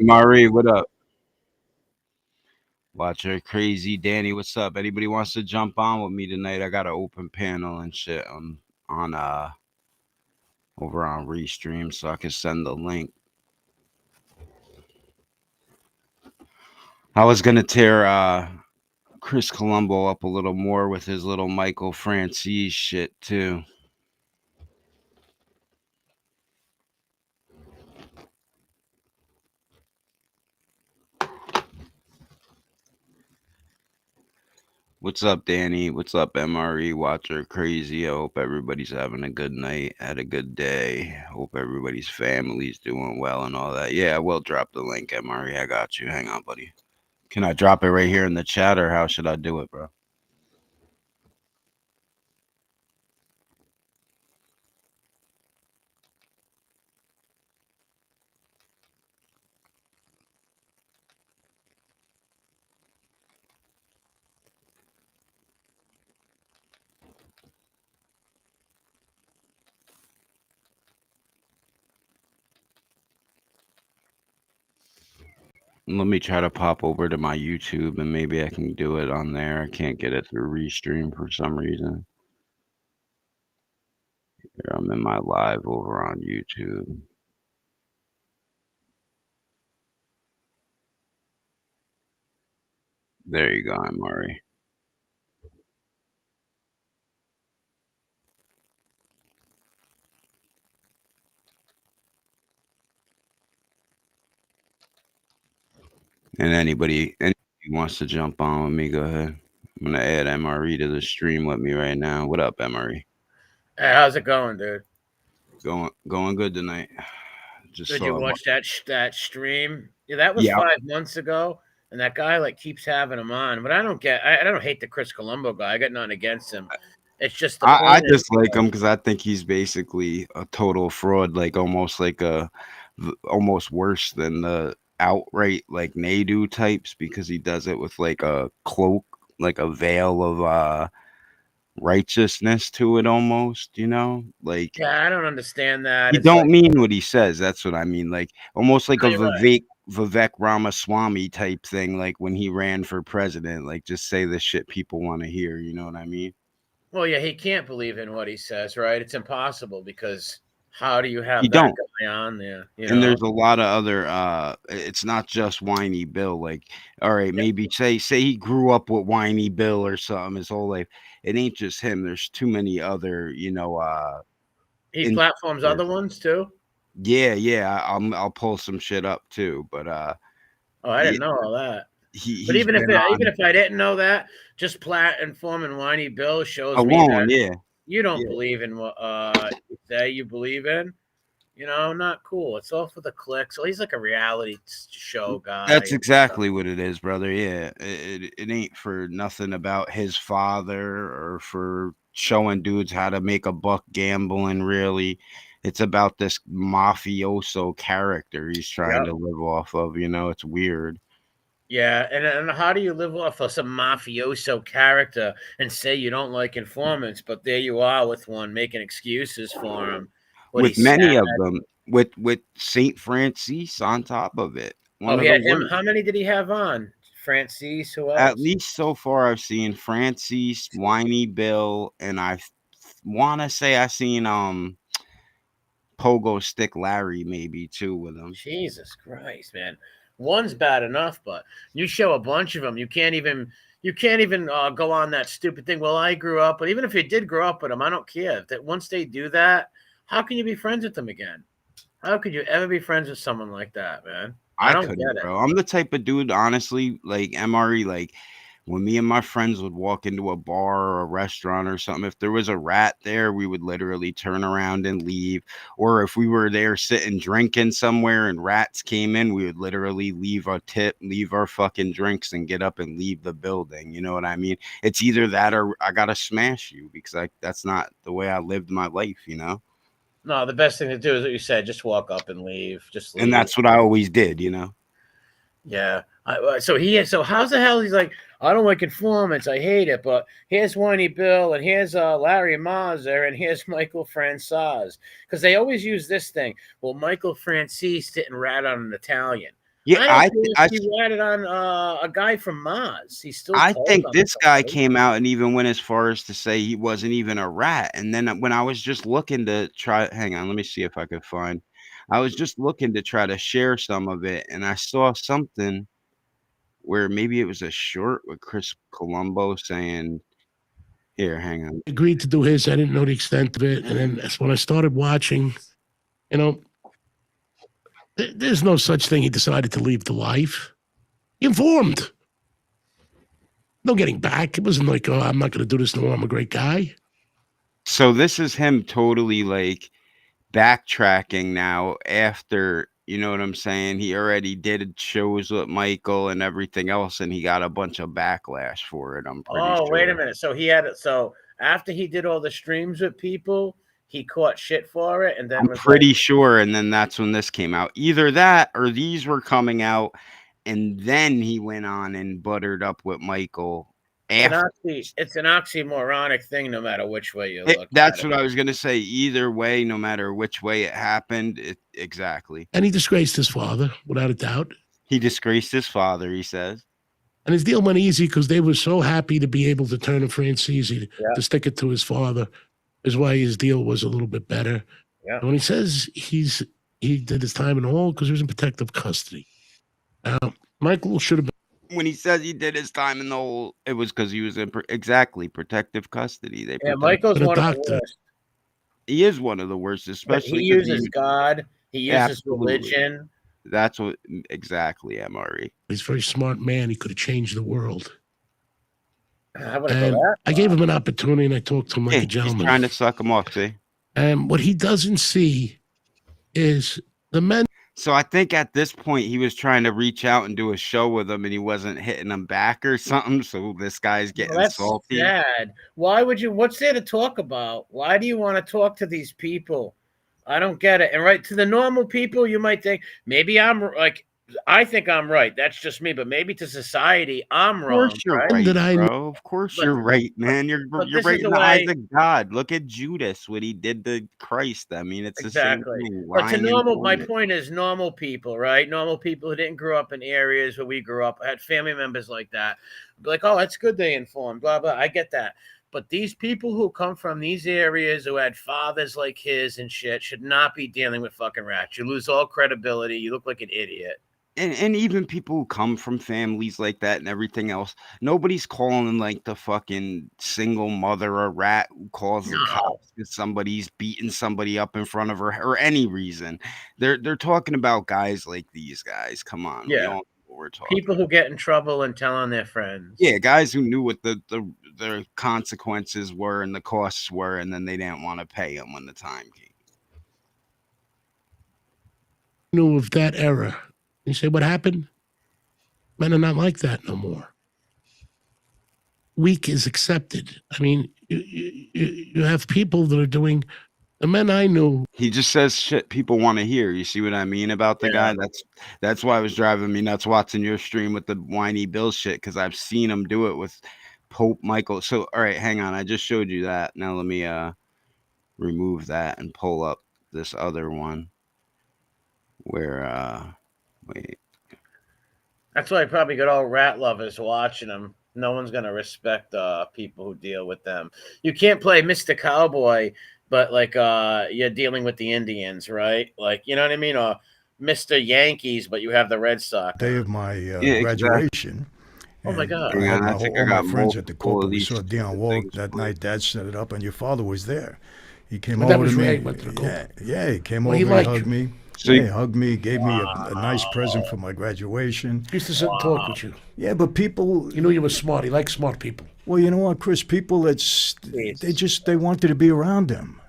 Mari, what up? Watcher Crazy Danny, what's up? Anybody wants to jump on with me tonight? I got an open panel and shit on over on Restream, so I can send the link. I was gonna tear Chris Colombo up a little more with his little Michael Francis shit too. What's up, Danny? What's up, MRE Watcher Crazy? I hope everybody's having a good night, had a good day. Hope everybody's family's doing well and all that. Yeah, I will drop the link, MRE. I got you. Hang on, buddy. Can I drop it right here in the chat, or how should I do it, bro? Let me try to pop over to my YouTube and maybe I can do it on there. I can't get it through Restream for some reason. Here, I'm in my live over on YouTube. There you go, Murray. And anybody wants to jump on with me, go ahead. I'm gonna add MRE to the stream with me right now. What up, MRE? Hey, how's it going, dude? Going good tonight. Just Did you watch that stream? Yeah, that was 5 months ago, and that guy like keeps having him on. But I don't get. I don't hate the Chris Colombo guy. I got nothing against him. It's just I just like him because I think he's basically a total fraud, like almost worse than the outright like Nadu types, because he does it with like a cloak, like a veil of righteousness to it almost, like yeah, I don't understand that. He don't mean what he says. That's what I mean. Like almost like a Vivek Ramaswamy type thing, like when he ran for president, like just say the shit people want to hear, you know what I mean? Well, yeah, he can't believe in what he says, right? It's impossible because how do you have that guy on there? And there's a lot of other it's not just Whiny Bill. Like, all right, maybe say he grew up with Whiny Bill or something his whole life. It ain't just him. There's too many other, he platforms other ones too. Yeah. I'll pull some shit up too, but oh, I didn't know all that. But even if I didn't know that, just platforming Whiny Bill shows me that you don't believe in what you say you believe in. Not cool. It's all for the clicks. So he's like a reality show guy. That's exactly what it is, brother. Yeah, it ain't for nothing about his father or for showing dudes how to make a buck gambling. Really, it's about this mafioso character he's trying to live off of. It's weird. Yeah, and how do you live off of some mafioso character and say you don't like informants, but there you are with one making excuses for him. With many of them, with Saint Francis on top of it. How many did he have on? Francis, who else? At least so far, I've seen Francis, Whiny Bill, and I want to say I've seen Pogo Stick Larry maybe too with him. Jesus Christ, man. One's bad enough, but you show a bunch of them, you can't even go on that stupid thing. Well, I grew up, but even if you did grow up with them, I don't care. That once they do that, how can you be friends with them again? How could you ever be friends with someone like that, man? I don't get it, bro. I'm the type of dude, honestly, like MRE, like when me and my friends would walk into a bar or a restaurant or something, if there was a rat there, we would literally turn around and leave. Or if we were there sitting drinking somewhere and rats came in, we would literally leave our tip, leave our fucking drinks, and get up and leave the building. You know what I mean? It's either that or I gotta smash you, because that's not the way I lived my life, No, the best thing to do is what you said, just walk up and leave. Just leave. And that's what I always did, Yeah. So how's the hell he's like, I don't like informants, I hate it, but here's Whiny Bill and here's Larry Mazur and here's Michael Francis. Because they always use this thing. Well, Michael Francis didn't rat on an Italian. Yeah, I don't care if he ratted on a guy from Maz. He still I told think on this guy somebody. came out and even went as far as to say he wasn't even a rat. And then when I was just looking to try, hang on, let me see if I could find. I was just looking to try to share some of it, and I saw something where maybe it was a short with Chris Colombo saying, "Here, hang on." Agreed to do his. I didn't know the extent of it, and then that's when I started watching. You know, there's no such thing. He decided to leave the life. He informed. No getting back. It wasn't like, oh, I'm not going to do this no more. I'm a great guy. So this is him totally like backtracking now after, you know what I'm saying? He already did shows with Michael and everything else, and he got a bunch of backlash for it. I'm pretty Oh, sure. wait a minute. So after he did all the streams with people, he caught shit for it, and then I'm was pretty like, sure, and then that's when this came out. Either that or these were coming out, and then he went on and buttered up with Michael after. it's an oxymoronic thing, no matter which way you look at That's it. what I was gonna say. Either way, no matter which way it happened, exactly. And he disgraced his father, without a doubt. He disgraced his father, he says. And his deal went easy because they were so happy to be able to turn to Francisi to stick it to his father. Is why his deal was a little bit better. Yeah. And when he says he did his time in the hole because he was in protective custody. Now, Michael should have been. When he says he did his time in the hole, it was because he was in exactly protective custody. They Yeah, Michael's But a one of the doctor. worst. He is one of the worst, But especially he 'cause uses God. He uses Absolutely. religion. That's what exactly, MRE. He's a very smart man. He could have changed the world. I wouldn't go And that I gave him an opportunity, and I talked to him like Yeah, a he's gentleman. trying to suck him off, see? And what he doesn't see is the men. So I think at this point he was trying to reach out and do a show with him, and he wasn't hitting him back or something. So this guy's getting That's salty. sad. Why would you? What's there to talk about? Why do you want to talk to these people? I don't get it. And right to the normal people, you might think maybe I'm like, I think I'm right. That's just me. But maybe to society, I'm Of wrong. course you're Right? right, That I bro. Of course But- you're right, man. You're but you're this right is in the the eyes way- of God. Look at Judas, what he did to Christ. I mean, it's Exactly. the same thing. But to lying and normal, my doing it. point is normal people, right? Normal people who didn't grow up in areas where we grew up, had family members like that. Be like, oh, that's good they informed, blah, blah. I get that. But these people who come from these areas who had fathers like his and shit should not be dealing with fucking rats. You lose all credibility. You look like an idiot. And even people who come from families like that and everything else, nobody's calling like the fucking single mother a rat who calls the No. cops because somebody's beating somebody up in front of her or any reason. They're talking about guys like these guys. Come on, we Yeah. all know what we're talking. People who get in trouble and tell on their friends. Yeah, guys who knew what the consequences were and the costs were, and then they didn't want to pay them when the time came. Knew of that era. You say, what happened? Men are not like that no more. Weak is accepted. I mean, you have people that are doing, the men I knew. He just says shit people want to hear. You see what I mean about the guy? That's why it was driving me nuts watching your stream with the whiny Bill shit, because I've seen him do it with Pope Michael. So all right, hang on. I just showed you that. Now let me remove that and pull up this other one where wait. That's why I probably got all rat lovers watching them. No one's gonna respect people who deal with them. You can't play Mr. Cowboy, but like you're dealing with the Indians, right? Like, you know what I mean? Or Mr. Yankees, but you have the Red Sox. Day of my exactly. graduation. Oh my God. I Hang had on, I my, think all I got my friends at the multiple of corporate. We these saw Dion stupid Walk things that for night. Dad set it up, and your father was there. He came But that over was to me. Ray went to the corporate. Yeah, he came Well, over he and liked hugged you. me. So Yeah, he hugged me, gave me a nice present for my graduation. He used to sit and talk with you. Yeah, but people, You knew you were smart. He liked smart people. well, you know what, Chris? People, they wanted to be around him.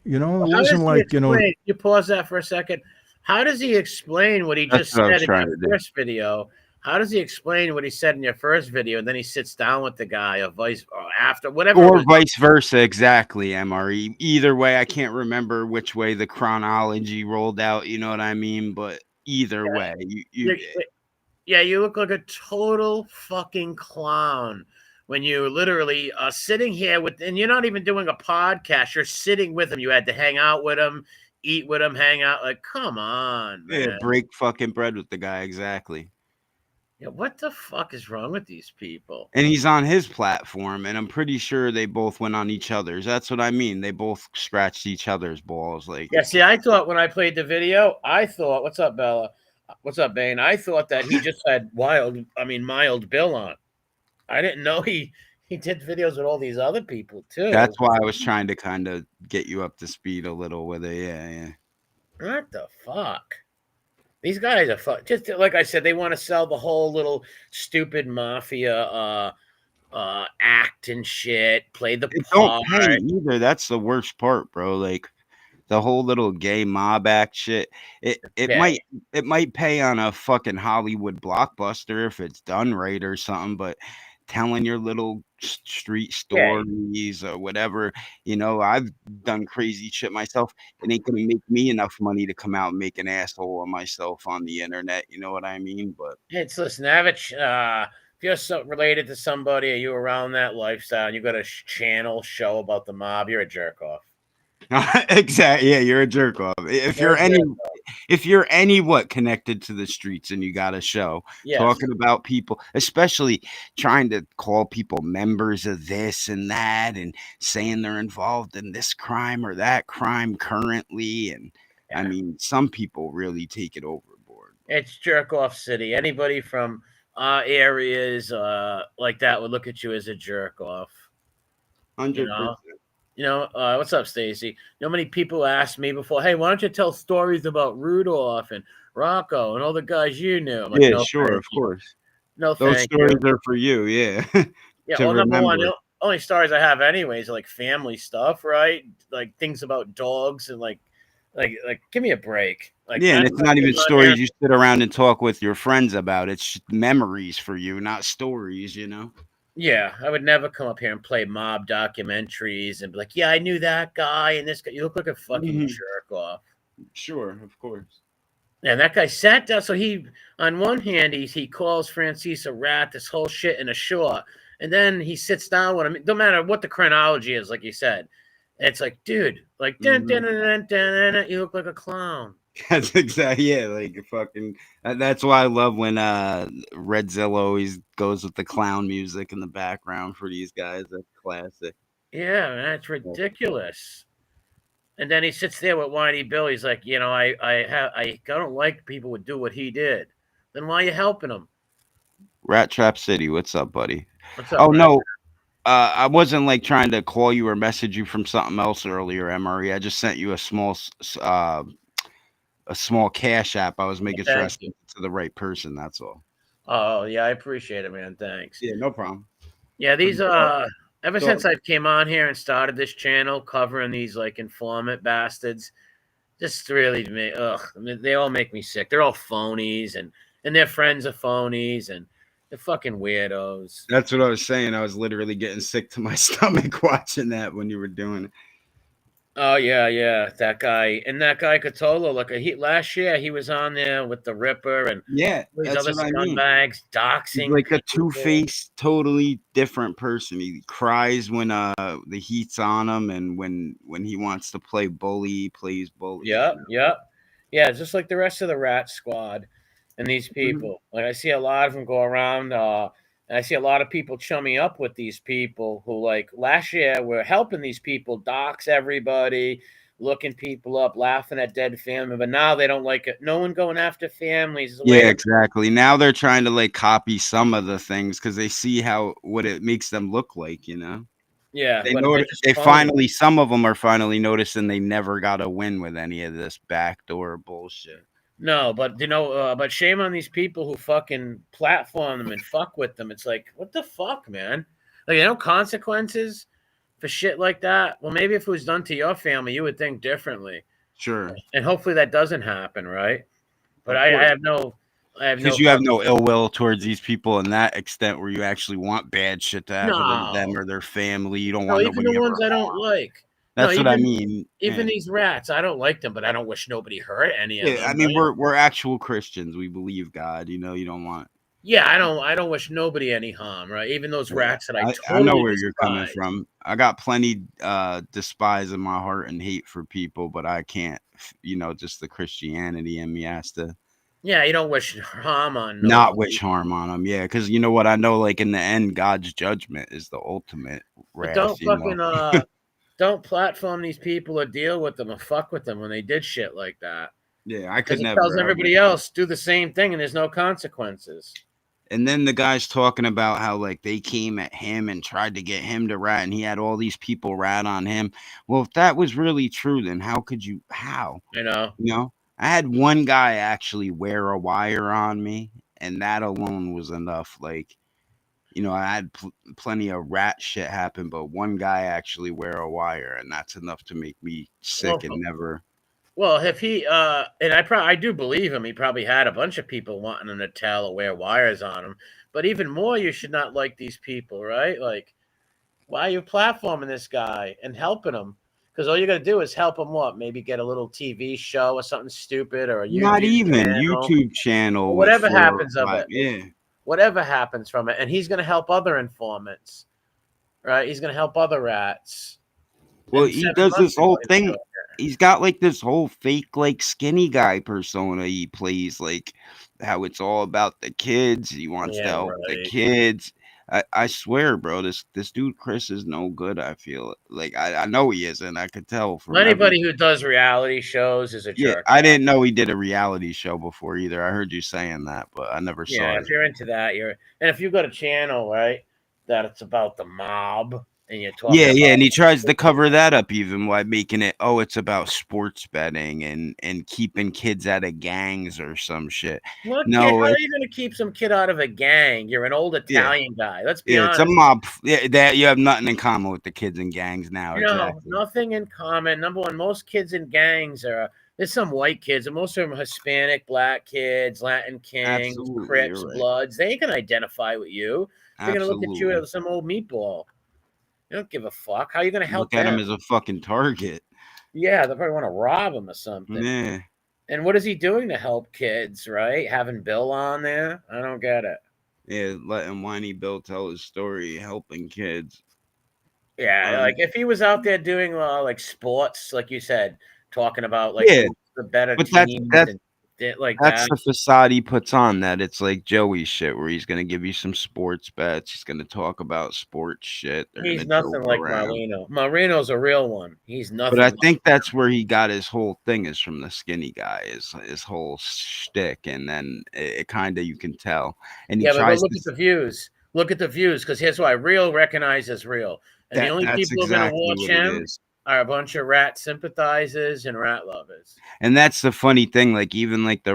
You know, it How does wasn't he like, explain- you pause that for a second. How does he explain what he That's just what I was said in trying your to do. first video? How does he explain what he said in your first video, and then he sits down with the guy, or vice, or after, whatever? it Or was? vice versa, exactly, MRE. Either way, I can't remember which way the chronology rolled out, you know what I mean? But either way, you You're- Yeah, you look like a total fucking clown when you literally are sitting here with, and you're not even doing a podcast. You're sitting with him. You had to hang out with him, eat with him, hang out. Like, come on, Yeah, man. break fucking bread with the guy, exactly. Yeah, what the fuck is wrong with these people? And he's on his platform, and I'm pretty sure they both went on each other's. That's what I mean. They both scratched each other's balls. Like, Yeah, see, I thought when I played the video, I thought, what's up, Bella? What's up, Bane? I thought that he just had mild Bill on. I didn't know he did videos with all these other people too. that's why I was trying to kind of get you up to speed a little with it. Yeah, yeah. What the fuck? These guys are fuck. Just like I said, they want to sell the whole little stupid mafia act and shit. Play the It don't part. pay either. That's the worst part, bro. Like the whole little gay mob act shit. It Yeah, might pay on a fucking Hollywood blockbuster if it's done right or something, but telling your little street yeah. stories or whatever, I've done crazy shit myself. It ain't gonna make me enough money to come out and make an asshole of myself on the internet. You know what I mean? But It's listen, Avich. If you're so related to somebody, or you around that lifestyle, and you got a channel show about the mob, you're a jerk off. exactly, yeah, you're a jerk off. You're a jerk. If you're any what connected to the streets and you got a show Yes. talking about people, especially trying to call people members of this and that and saying they're involved in this crime or that crime currently, and I Yeah. mean some people really take it overboard. It's jerk off city. Anybody from areas like that would look at you as a jerk off. 100%. What's up, Stacy? You know how many people asked me before, hey, why don't you tell stories about Rudolph and Rocco and all the guys you knew? I'm like, Yeah, no, sure, thank of you. course. No, Those thank stories you. are for you, yeah. Yeah, to well, number one, remember. the only stories I have anyways are like family stuff, right? Like things about dogs and like give me a break. Like Yeah, and I'm it's not even on there. stories you sit around and talk with your friends about. It's memories for you, not stories, Yeah, I would never come up here and play mob documentaries and be like, yeah, I knew that guy and this guy. You look like a fucking Mhm. jerk off. Sure, of course. And that guy sat down. So he, on one hand, he calls Francis a rat, this whole shit in a short. And then he sits down with him. No matter what the chronology is, like you said, it's like, dude, like, dun, dun, dun, dun, dun, dun, you look like a clown. That's exactly, yeah, like fucking. That's why I love when Redzilla always goes with the clown music in the background for these guys. That's classic. Yeah, man, that's ridiculous. And then he sits there with Whitey Bill. He's like, I don't like people would do what he did. Then why are you helping him? Rat Trap City, what's up, buddy? What's up, Oh Rat? no, I wasn't like trying to call you or message you from something else earlier, Emery. I just sent you a small cash app. I was making sure I Thank sent you. it to the right person. That's all. Oh yeah, I appreciate it, man. Thanks. Yeah, no problem. Yeah, these ever So- since I came on here and started this channel covering these like informant bastards, just really I mean, they all make me sick. They're all phonies and their friends are phonies and they're fucking weirdos. That's what I was saying. I was literally getting sick to my stomach watching that when you were doing it. Oh yeah, that guy Catola. Look, last year he was on there with the Ripper and Yeah, these that's other what I mean. scumbags He's doxing. like a people. two-faced, totally different person. He cries when the heat's on him, and when he wants to play bully, he plays bully. Yep. Yeah, it's just like the rest of the Rat Squad and these people. Like I see a lot of them go around, and I see a lot of people chumming up with these people who, like last year, were helping these people dox everybody, looking people up, laughing at dead family. But now they don't like it. No one going after families. Yeah, exactly. Now they're trying to like copy some of the things because they see what it makes them look like. Yeah, They but know they're just they phony. finally some of them are finally noticing they never got a win with any of this backdoor bullshit. No, but but shame on these people who fucking platform them and fuck with them. It's like, what the fuck, man? Like, consequences for shit like that. Well, maybe if it was done to your family, you would think differently, Sure, and hopefully that doesn't happen, right? But Of I course. have no, because you have no ill will towards these people in that extent where you actually want bad shit to happen to them No. or their family. You don't No, want even nobody the ever ones I don't harmed. like. That's what I even mean. Yeah. these rats, I don't like them, but I don't wish nobody hurt any of Yeah, I them. mean, Right? we're actual Christians. We believe God. You know, you don't want. Yeah, I don't wish nobody any harm, right? Even those Yeah, rats that I I know totally where you're coming despise. from. I got plenty despise in my heart and hate for people, but I can't. You know, just the Christianity in me has to Yeah, you don't wish harm on not wish nobody. harm on them. Yeah, because you know what? I know, like in the end, God's judgment is the ultimate But wrath. You know. don't platform these people or deal with them or fuck with them when they did shit like that. Yeah, I Because could it tells never ever. everybody else do the same thing and there's no consequences. And then the guy's talking about how like they came at him and tried to get him to rat, and he had all these people rat on him. Well, if that was really true, then how could you? How? You know? You know, I had one guy actually wear a wire on me, and that alone was enough. Like, you know, I had plenty of rat shit happen, but one guy actually wear a wire, and that's enough to make me sick Well, and never. well, if he and I do believe him, he probably had a bunch of people wanting him to tell or wear wires on him. But even more, you should not like these people, right? Like, why are you platforming this guy and helping him? Because all you got to do is help him what? Maybe get a little TV show or something stupid or a Not YouTube even channel YouTube or channel with whatever 4 or happens of 5. it. Yeah. Whatever happens from it, and he's going to help other informants, right? He's going to help other rats. Well, And he 7 does months this ago, whole he was thing. doing it. He's got like this whole fake, like skinny guy persona he plays, like how it's all about the kids. He wants to Yeah, help the right. kids. I swear, bro, this dude Chris is no good. I feel like I know he isn't. I could tell from every. Anybody who does reality shows is a Yeah, jerk I off. didn't know he did a reality show before either. I heard you saying that, but I never saw Yeah, it. if you're into that, and if you've got a channel, right, that it's about the mob and you're talking Yeah, yeah, and he tries to about cover that up even by making it, oh, it's about sports betting and keeping kids out of gangs or some shit. what kid? No, How are it you going to keep some kid out of a gang? You're an old yeah, Italian guy. Let's be yeah, it's a honest. mob. Yeah, that you have nothing in common with the kids in gangs now. No, Exactly. nothing in common. Number one, most kids in gangs are there's some white kids, and most of them are Hispanic, black kids, Latin kings, Absolutely, Crips, you're right. Bloods. They ain't gonna identify with you. They're gonna look at you Absolutely. as some old meatball. They don't give a fuck. How are you gonna help Look at him them? as a fucking target. Yeah, they probably want to rob him or something. Yeah, And what is he doing to help kids, right? Having Bill on there? I don't get it. yeah, letting Whiny Bill tell his story, helping kids. Yeah, Um, like if he was out there doing like sports, like you said, talking about like yeah, who's the better but teams and shit like that's that. the facade he puts on, that it's like Joey shit where he's gonna give you some sports bets, he's gonna talk about sports shit, they're He's gonna nothing joke like around. Marino. Marino's a real one. He's But I nothing like think that's where he got his whole thing is from the skinny guy, is his whole shtick, and then it kinda you can tell. And he yeah, but tries look to at the views. Look at the views, because here's why real recognizes real. And the only that's people who are gonna exactly watch what it him is. are a bunch of rat sympathizers and rat lovers. And that's the funny thing, like, even, like,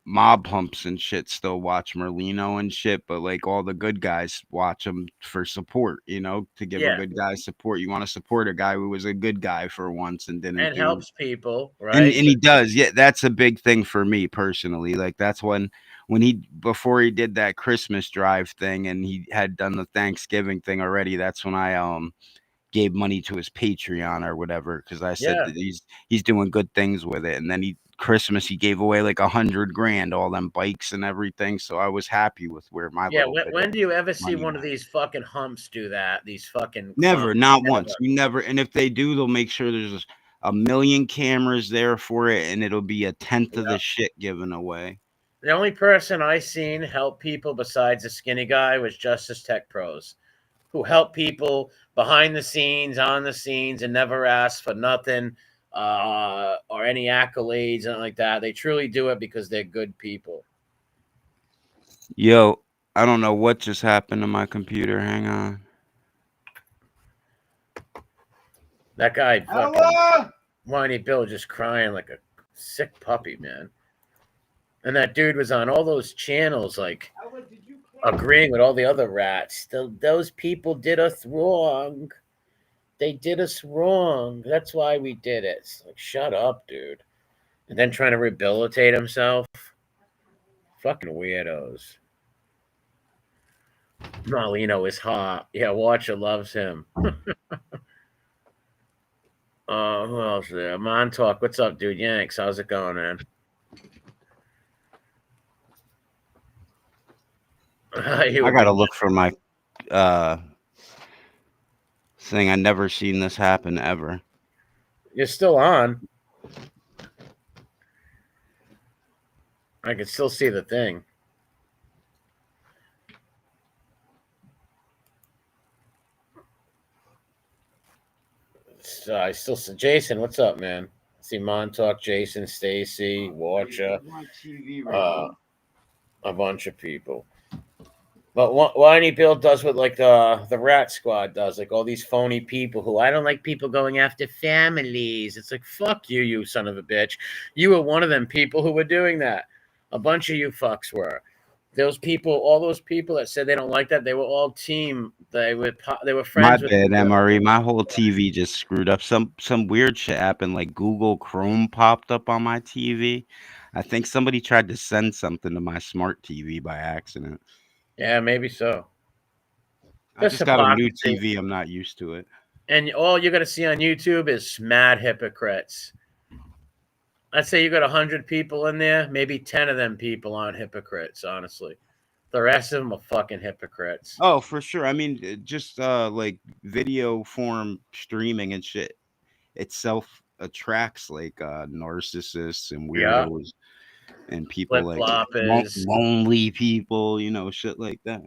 mob humps and shit still watch Merlino and shit, but, like, all the good guys watch him for support, you know, to give a Yeah. good guy support. You wanna support a guy who was a good guy for once and didn't And do. helps people, And right? he does, yeah, that's a big thing for me personally, like, that's when he before he did that Christmas drive thing and he had done the Thanksgiving thing already, that's when I, gave money to his Patreon or whatever, because I said Yeah. that he's doing good things with it. And then Christmas he gave away like 100 grand, all them bikes and everything. So I was happy with where my Yeah. little bit of When do you ever see money one of went. these fucking humps do that? These fucking clowns. Never, not once. Never. You never. And if they do, they'll make sure there's a million cameras there for it, and it'll be a tenth of Yeah. the shit given away. The only person I seen help people besides the skinny guy was Justice Tech Pros, who help people behind the scenes, on the scenes, and never ask for nothing or any accolades and like that. They truly do it because they're good people. Yo, I don't know what just happened to my computer. Hang on. That guy fucking whiny Bill just crying like a sick puppy, man. And that dude was on all those channels, like agreeing with all the other rats. Those people did us wrong. They did us wrong. That's why we did it. It's like, shut up, dude. And then trying to rehabilitate himself. Fucking weirdos. Marlino is hot. Yeah, Watcher loves him. Who else is there? Montauk, what's up, dude? Yanks, how's it going, man? I gotta look for my uh thing. I never seen this happen ever. You're still on. I can still see the thing. I still see Jason. What's up, man? I see Montauk, Jason, Stacy, Watcher, a bunch of people. But what any Bill does with like the Rat Squad does, like all these phony people who I don't like people going after families. It's like fuck you, you son of a bitch. You were one of them people who were doing that. A bunch of you fucks were. Those people, all those people that said they don't like that, they were all team. They were My friends with. bad, MRE. My whole TV just screwed up. Some weird shit happened. Like Google Chrome popped up on my TV. I think somebody tried to send something to my smart TV by accident. Yeah, maybe so. I That's just got a new hypocrisy. TV. I'm not used to it. And all you're gonna see on YouTube is mad hypocrites. I'd say you got 100 people in there, maybe 10 of them people aren't hypocrites, honestly. The rest of them are fucking hypocrites. Oh, for sure. I mean, just like video form streaming and shit itself attracts like narcissists and Yeah. weirdos and people Flip like floppers. lonely people, shit like that.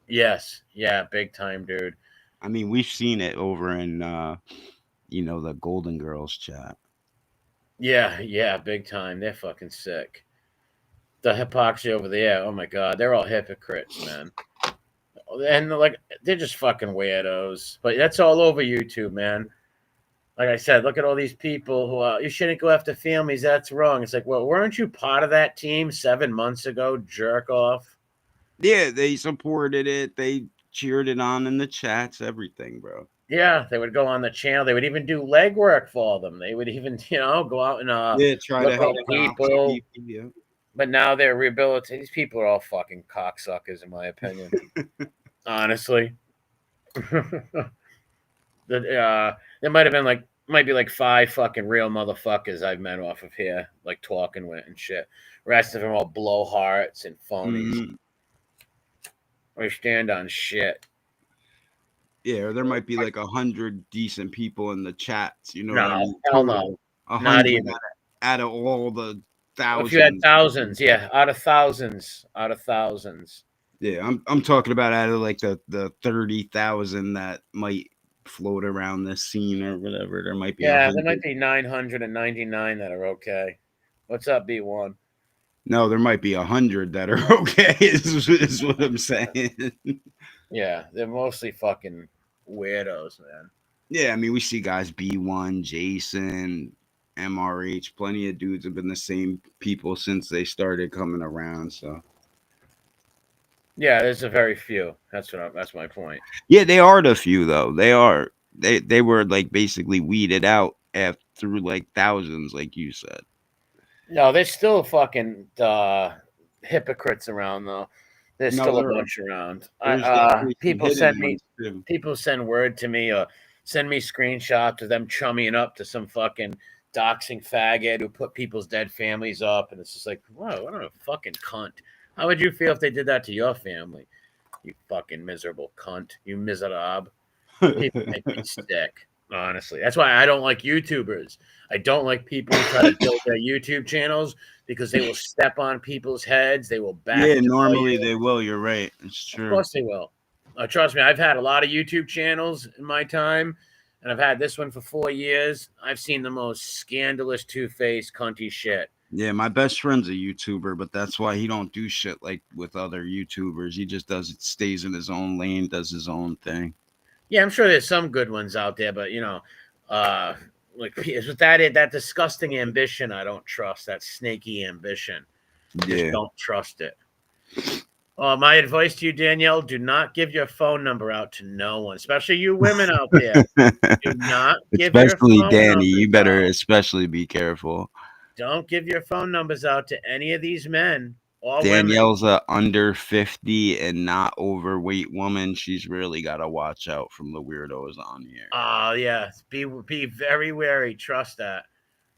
Yes. Yeah, big time, dude. I mean, we've seen it over in the Golden Girls chat. Yeah, big time. They're fucking sick. The hypocrisy over there, oh my god, they're all hypocrites, man. And like they're just fucking weirdos. But that's all over YouTube, man. Like I said, look at all these people who you shouldn't go after families. That's wrong. It's like, well, weren't you part of that team 7 months ago? Jerk off. Yeah, they supported it. They cheered it on in the chats, everything, bro. Yeah, they would go on the channel. They would even do legwork for them. They would even, go out and Try look to help at people. people. Yeah. But now they're rehabilitating. These people are all fucking cocksuckers, in my opinion. Honestly. There might be like 5 fucking real motherfuckers I've met off of here, like talking with and shit. Rest of them all blowhards and phonies. Mm-hmm. Or stand on shit. Yeah, or there might be like 100 decent people in the chats. You know No, what I mean? hell no. 100 Not even. out of all the thousands. If you had thousands, yeah, out of thousands. Yeah, I'm talking about out of like the 30,000 that might float around this scene or whatever. There might be there might be 999 that are okay. What's up, B1? No, there might be 100 that are okay. Is what I'm saying. Yeah, they're mostly fucking weirdos, man. Yeah, I mean we see guys B1, Jason, MRH. Plenty of dudes have been the same people since they started coming around. So. Yeah, there's a very few. That's my point. Yeah, they are the few though. They are. They were like basically weeded out through like thousands, like you said. No, there's still fucking hypocrites around though. There's still a bunch around. People send word to me or send me screenshots of them chumming up to some fucking doxing faggot who put people's dead families up, and it's just like, whoa, what a fucking cunt. How would you feel if they did that to your family? You fucking miserable cunt. You miserable. People make me sick, honestly. That's why I don't like YouTubers. I don't like people who try to build their YouTube channels because they will step on people's heads. They will back. Yeah, normally they will. You're right. It's true. Of course they will. Trust me, I've had a lot of YouTube channels in my time, and I've had this one for 4 years. I've seen the most scandalous, two-faced, cunty shit. Yeah, my best friend's a YouTuber, but that's why he don't do shit like with other YouTubers. He just stays in his own lane, does his own thing. Yeah, I'm sure there's some good ones out there, but like with that disgusting ambition, I don't trust that snaky ambition. Just don't trust it. My advice to you, Danielle: do not give your phone number out to no one, especially you women out there. Do not give especially your phone Danny. You better out. especially be careful. Don't give your phone numbers out to any of these men All women. Danielle's a under 50 and not overweight woman. She's really got to watch out from the weirdos on here. Yeah. Be very wary. Trust that.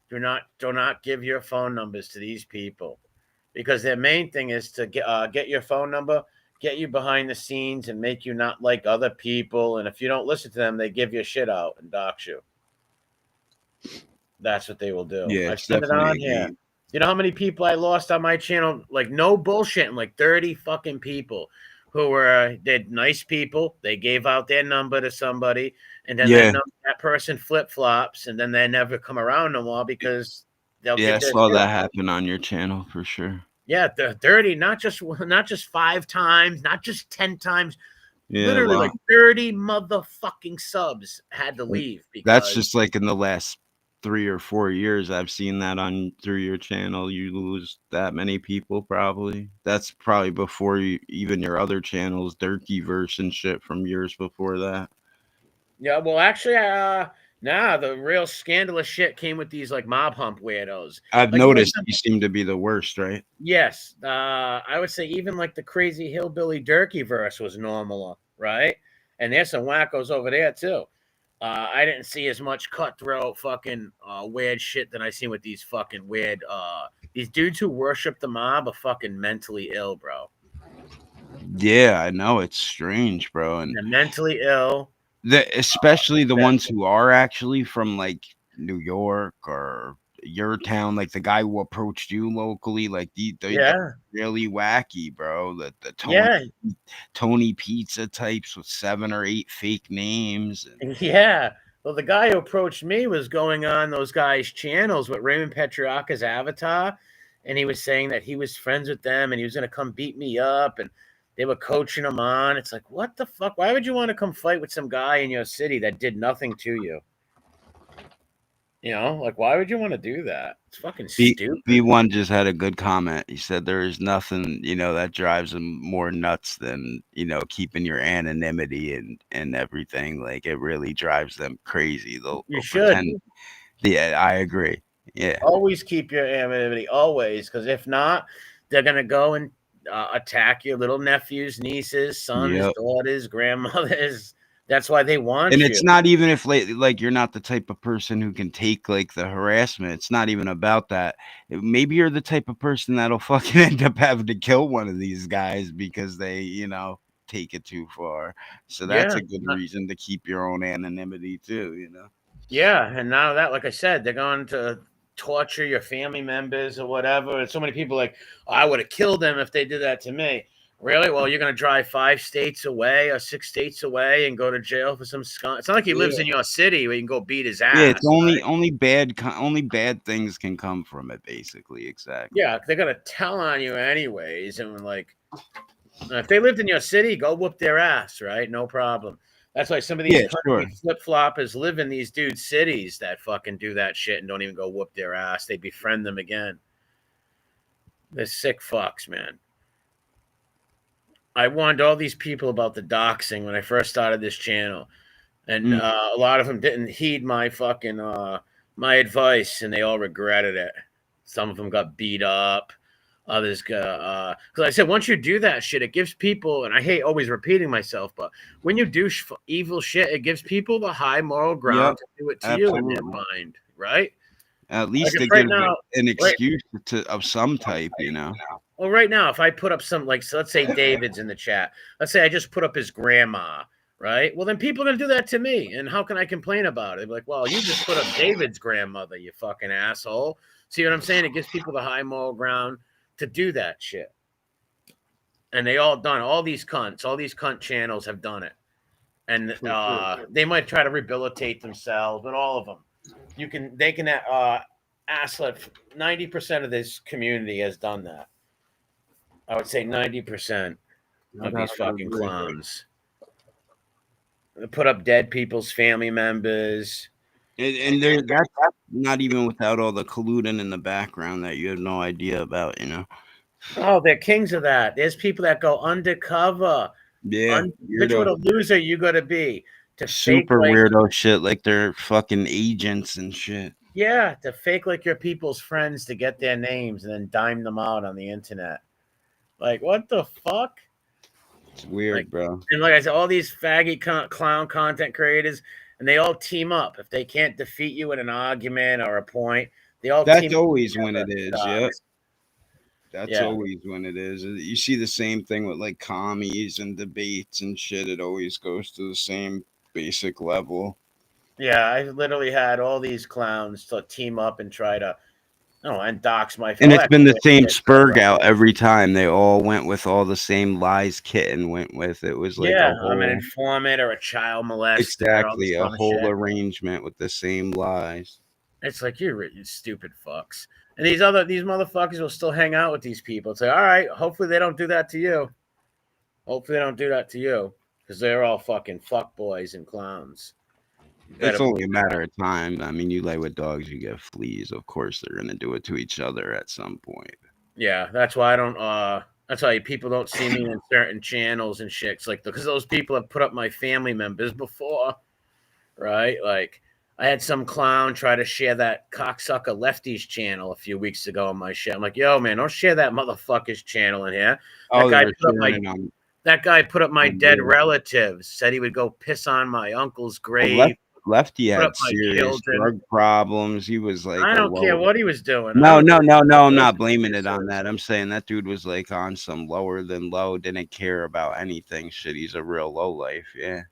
Do not give your phone numbers to these people, because their main thing is to get your phone number, get you behind the scenes, and make you not like other people. And if you don't listen to them, they give your shit out and dox you. That's what they will do. Yeah, I've it's said it on definitely a here. game. You know how many people I lost on my channel? Like, no bullshitting, like 30 fucking people who were they're nice people. They gave out their number to somebody, and then Yeah. that person flip flops, and then they never come around no more because they'll Yeah, I give their saw shit that out. happen on your channel for sure. Yeah, the 30, not just 5 times, not just 10 times, Yeah, literally wow. like 30 motherfucking subs had to leave That's because just like in the last 3 or 4 years I've seen that on through your channel. You lose that many people probably. That's probably before even your other channels, Dirtyverse and shit from years before that. yeah, well, actually, nah, the real scandalous shit came with these like mob hump weirdos. I've Like, noticed you seem to be the worst, right? yes, I would say even like the crazy hillbilly Durkee verse was normal, right? And there's some wackos over there too. I didn't see as much cutthroat fucking weird shit than I seen with these fucking weird these dudes who worship the mob are fucking mentally ill, bro. Yeah, I know it's strange, bro. And They're mentally ill. especially the Yeah. ones who are actually from like New York or your town, like the guy who approached you locally, like they're Yeah. really wacky, bro. The Yeah. Tony Pizza types with 7 or 8 fake names. Yeah. Well, the guy who approached me was going on those guys' channels with Raymond Petriaka's avatar, and he was saying that he was friends with them and he was going to come beat me up, and they were coaching him on. It's like, what the fuck? Why would you want to come fight with some guy in your city that did nothing to you? You know, like, why would you want to do that? It's fucking stupid. B1 just had a good comment. He said there is nothing, that drives him more nuts than, keeping your anonymity and everything. Like it really drives them crazy. They'll should. pretend. Yeah, I agree. Yeah. Always keep your anonymity, always, because if not, they're gonna go and attack your little nephews, nieces, sons, Yep. daughters, grandmothers. That's why they want And you. it's not even if like you're not the type of person who can take like the harassment. It's not even about that. Maybe you're the type of person that'll fucking end up having to kill one of these guys because they, take it too far. So that's Yeah. a good reason to keep your own anonymity too, Yeah, and now that, like I said, they're going to torture your family members or whatever. And so many people like, oh, I would have killed them if they did that to me. Really? Well, you're going to drive 5 states away or 6 states away and go to jail for some skunk. It's not like he lives in your city where you can go beat his ass. Yeah, it's right? only bad things can come from it, basically. Exactly. Yeah, they're going to tell on you anyways. And like, if they lived in your city, go whoop their ass, right? No problem. That's why some of these flip-floppers live in these dudes' cities that fucking do that shit and don't even go whoop their ass. They befriend them again. They're sick fucks, man. I warned all these people about the doxing when I first started this channel. And a lot of them didn't heed my fucking my advice, and they all regretted it. Some of them got beat up. Others got because I said once you do that shit, it gives people, and I hate always repeating myself, but when you do evil shit, it gives people the high moral ground to do it to you in their mind, right? At least Like to right give now, an excuse of some type, Well, right now, if I put up some, like, so let's say David's in the chat. Let's say I just put up his grandma, right? Well, then people are going to do that to me. And how can I complain about it? They'd be like, well, you just put up David's grandmother, you fucking asshole. See what I'm saying? It gives people the high moral ground to do that shit. And they all done, all these cunt channels have done it. And they might try to rehabilitate themselves, but all of them. They can ask like 90% of this community has done that. I would say 90% of these fucking clowns. They put up dead people's family members. And that's not even without all the colluding in the background that you have no idea about, Oh, they're kings of that. There's people that go undercover. Yeah. Which what a loser you got to be to super weirdo shit, like they're fucking agents and shit. Yeah, to fake like your people's friends to get their names and then dime them out on the internet. Like, what the fuck? It's weird, Like, bro. and like I said, all these faggy clown content creators, and they all team up. If they can't defeat you in an argument or a point, they all That's team up always when together. it is. Yep. Sucks. That's Yeah. always when it is. You see the same thing with like commies and debates and shit. It always goes to the same basic level. Yeah, I literally had all these clowns to team up and try to, I don't know, and dox my And all it's that been the shit, same shit, cover spurg up. out every time. They all went with all the same lies Kitten went with. It was like a Yeah, I'm an whole informant or a child molester, all this exactly a kind of whole shit. arrangement with the same lies. It's like you stupid fucks. And these motherfuckers will still hang out with these people. Say, all right, hopefully they don't do that to you. Hopefully they don't do that to you. Because they're all fucking fuck boys and clowns. You better It's only a believe that. matter of time. I mean, you lay with dogs, you get fleas. Of course, they're gonna do it to each other at some point. Yeah, that's why I don't that's why people don't see me in certain channels and shit. It's like because those people have put up my family members before, right? Like I had some clown try to share that cocksucker lefties channel a few weeks ago on my shit. I'm like, yo, man, don't share that motherfucker's channel in here. Oh, they Guy were put up sharing it on. that guy put up my dead Real. relatives. Said he would go piss on my uncle's grave. Well, Lefty put up had my serious children. drug problems. He was like I a don't care low. what he was doing. No, I don't care no. I'm what not his blaming it business on is. that. I'm saying that dude was like on some lower than low. Didn't care about anything. Shit, he's a real low life. Yeah.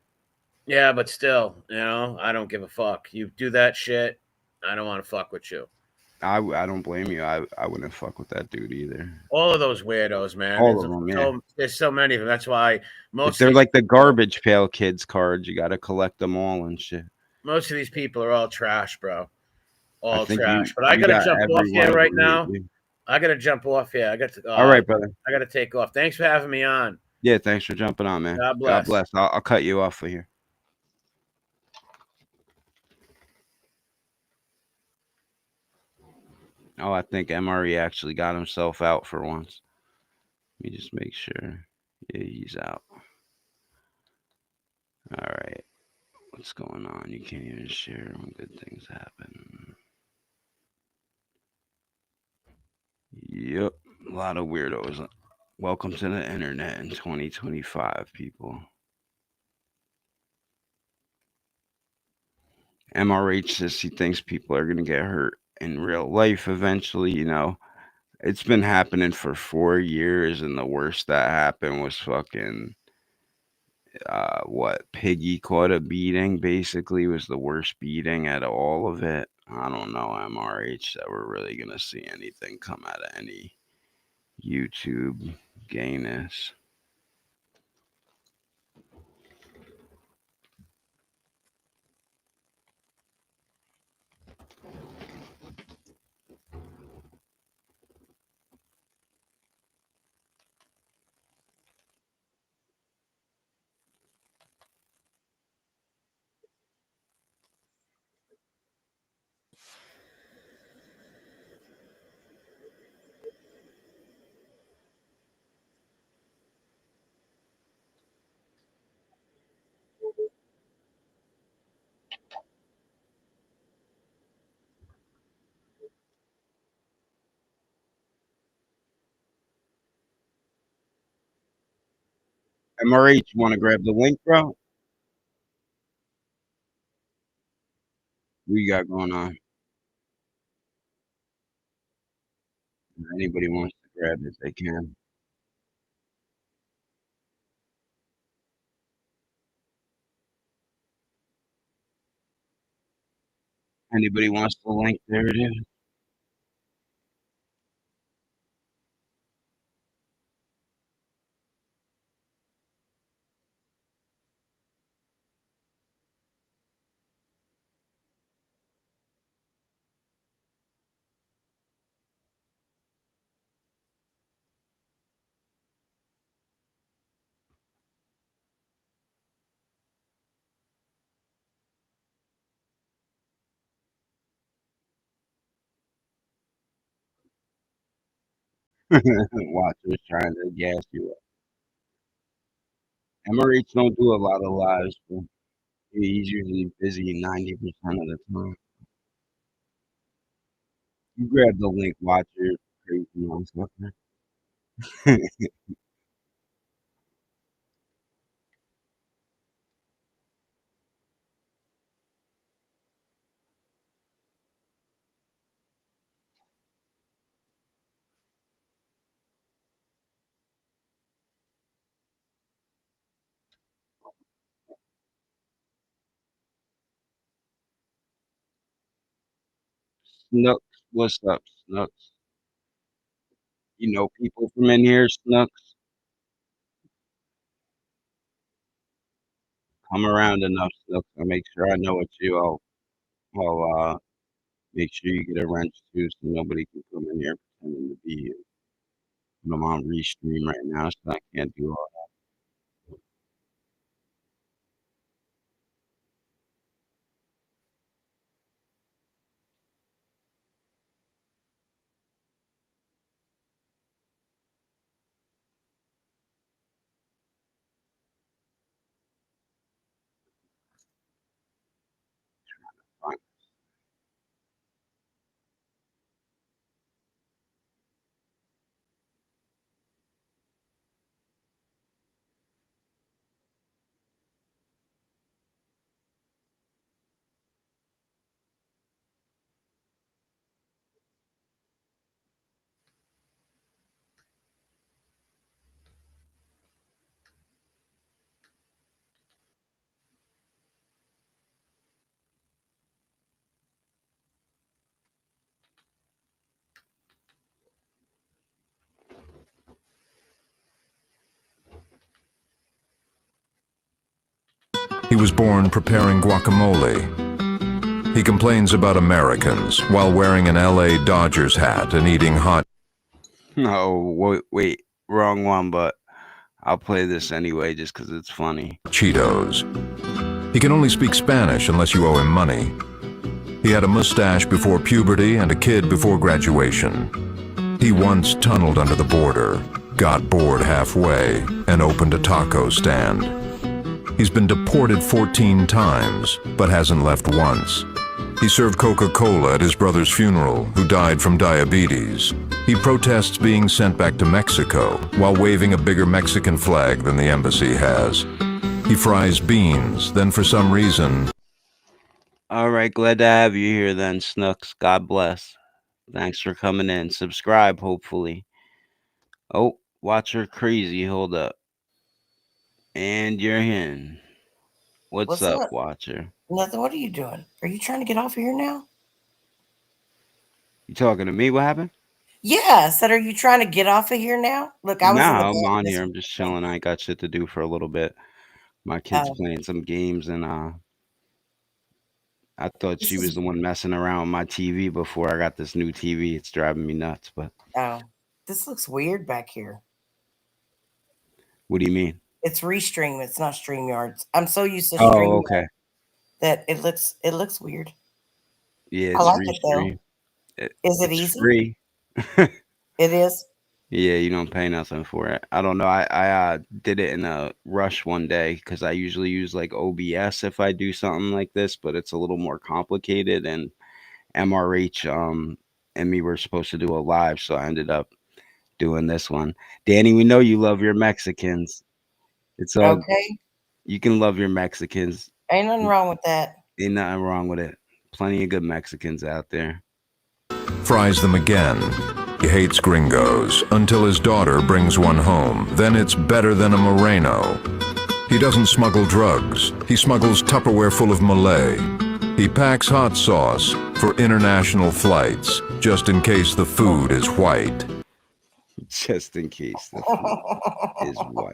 Yeah, but still, I don't give a fuck. You do that shit, I don't want to fuck with you. I don't blame you. I wouldn't fuck with that dude either. All of those weirdos, man. All of them, yeah. There's so many of them. That's why They're like the garbage pail kids cards. You got to collect them all and shit. most of these people are all trash, bro. I All think trash. But I you gotta got jump off every one here of right them. now. I gotta jump off here. I got to. All right, brother. I gotta take off. Thanks for having me on. Yeah, thanks for jumping on, man. God bless. God bless. I'll cut you off for here. Oh, I think MRE actually got himself out for once. Let me just make sure. Yeah, he's out. All right. What's going on? You can't even share when good things happen. Yep. A lot of weirdos. Welcome to the internet in 2025, people. MRH says he thinks people are going to get hurt in real life eventually. It's been happening for 4 years, and the worst that happened was fucking what Piggy caught a beating. Basically, was the worst beating out of all of it. I don't know, MRH, that we're really gonna see anything come out of any YouTube gayness. MRH, you want to grab the link, bro? What you got going on? Anybody wants to grab it, they can. Anybody wants the link? There it is. Watchers trying to gas you up. MRH don't do a lot of lives, but he's usually busy 90% of the time. You grab the link, watcher, crazy motherfucker. Snooks, what's up, Snooks? You know people from in here, Snooks? Come around enough, Snooks. I'll make sure I know what you. I'll make sure you get a wrench too, so nobody can come in here pretending to be you. I'm on restream right now, so I can't do all that. He was born preparing guacamole. He complains about Americans while wearing an LA Dodgers hat and eating hot No, wait, wrong one, but I'll play this anyway just because it's funny. Cheetos. He can only speak Spanish unless you owe him money. He had a mustache before puberty and a kid before graduation. He once tunneled under the border, got bored halfway, and opened a taco stand. He's been deported 14 times, but hasn't left once. He served Coca-Cola at his brother's funeral, who died from diabetes. He protests being sent back to Mexico while waving a bigger Mexican flag than the embassy has. He fries beans, then for some reason... All right, glad to have you here then, Snooks. God bless. Thanks for coming in. Subscribe, hopefully. Oh, Watcher Crazy, hold up. And you're in. What's up, Watcher? Nothing. What are you doing? Are you trying to get off of here now? You talking to me? What happened? Yeah, I said, are you trying to get off of here now? Look, I was in the No, I'm bed on this here. I'm just chilling. I ain't got shit to do for a little bit. My kid's Oh, playing some games, and I thought this she was is the one messing around with my TV before I got this new TV. It's driving me nuts. But oh, this looks weird back here. what do you mean? It's Restream. It's not StreamYards. I'm so used to Oh, StreamYard okay. that it looks weird. Yeah, I it's like it though. restream. Is it It's easy? free. It is. Yeah, you don't pay nothing for it. I don't know. I did it in a rush one day because I usually use like OBS if I do something like this, but it's a little more complicated. And MRH and me were supposed to do a live, so I ended up doing this one. Danny, we know you love your Mexicans. It's all Okay. you can love your Mexicans. Ain't nothing wrong with that. Ain't nothing wrong with it. Plenty of good Mexicans out there. fries them again. He hates gringos until his daughter brings one home. Then it's better than a Moreno. He doesn't smuggle drugs. He smuggles Tupperware full of Malay. He packs hot sauce for international flights, just in case the food is white. Just in case the food is white.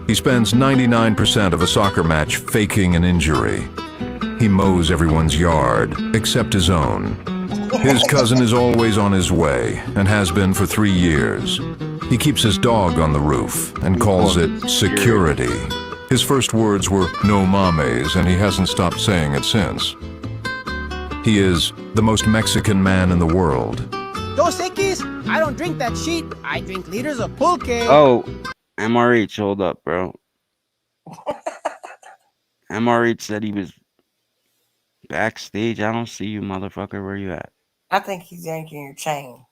He spends 99% of a soccer match faking an injury. He mows everyone's yard, except his own. His cousin is always on his way, and has been for 3 years. He keeps his dog on the roof, and calls it security. His first words were, "No mames," and he hasn't stopped saying it since. He is the most Mexican man in the world. Dos Equis, I don't drink that shit. I drink liters of pulque. Oh, MRH, hold up, bro. MRH said he was backstage. I don't see you, motherfucker. Where you at? I think he's yanking your chain.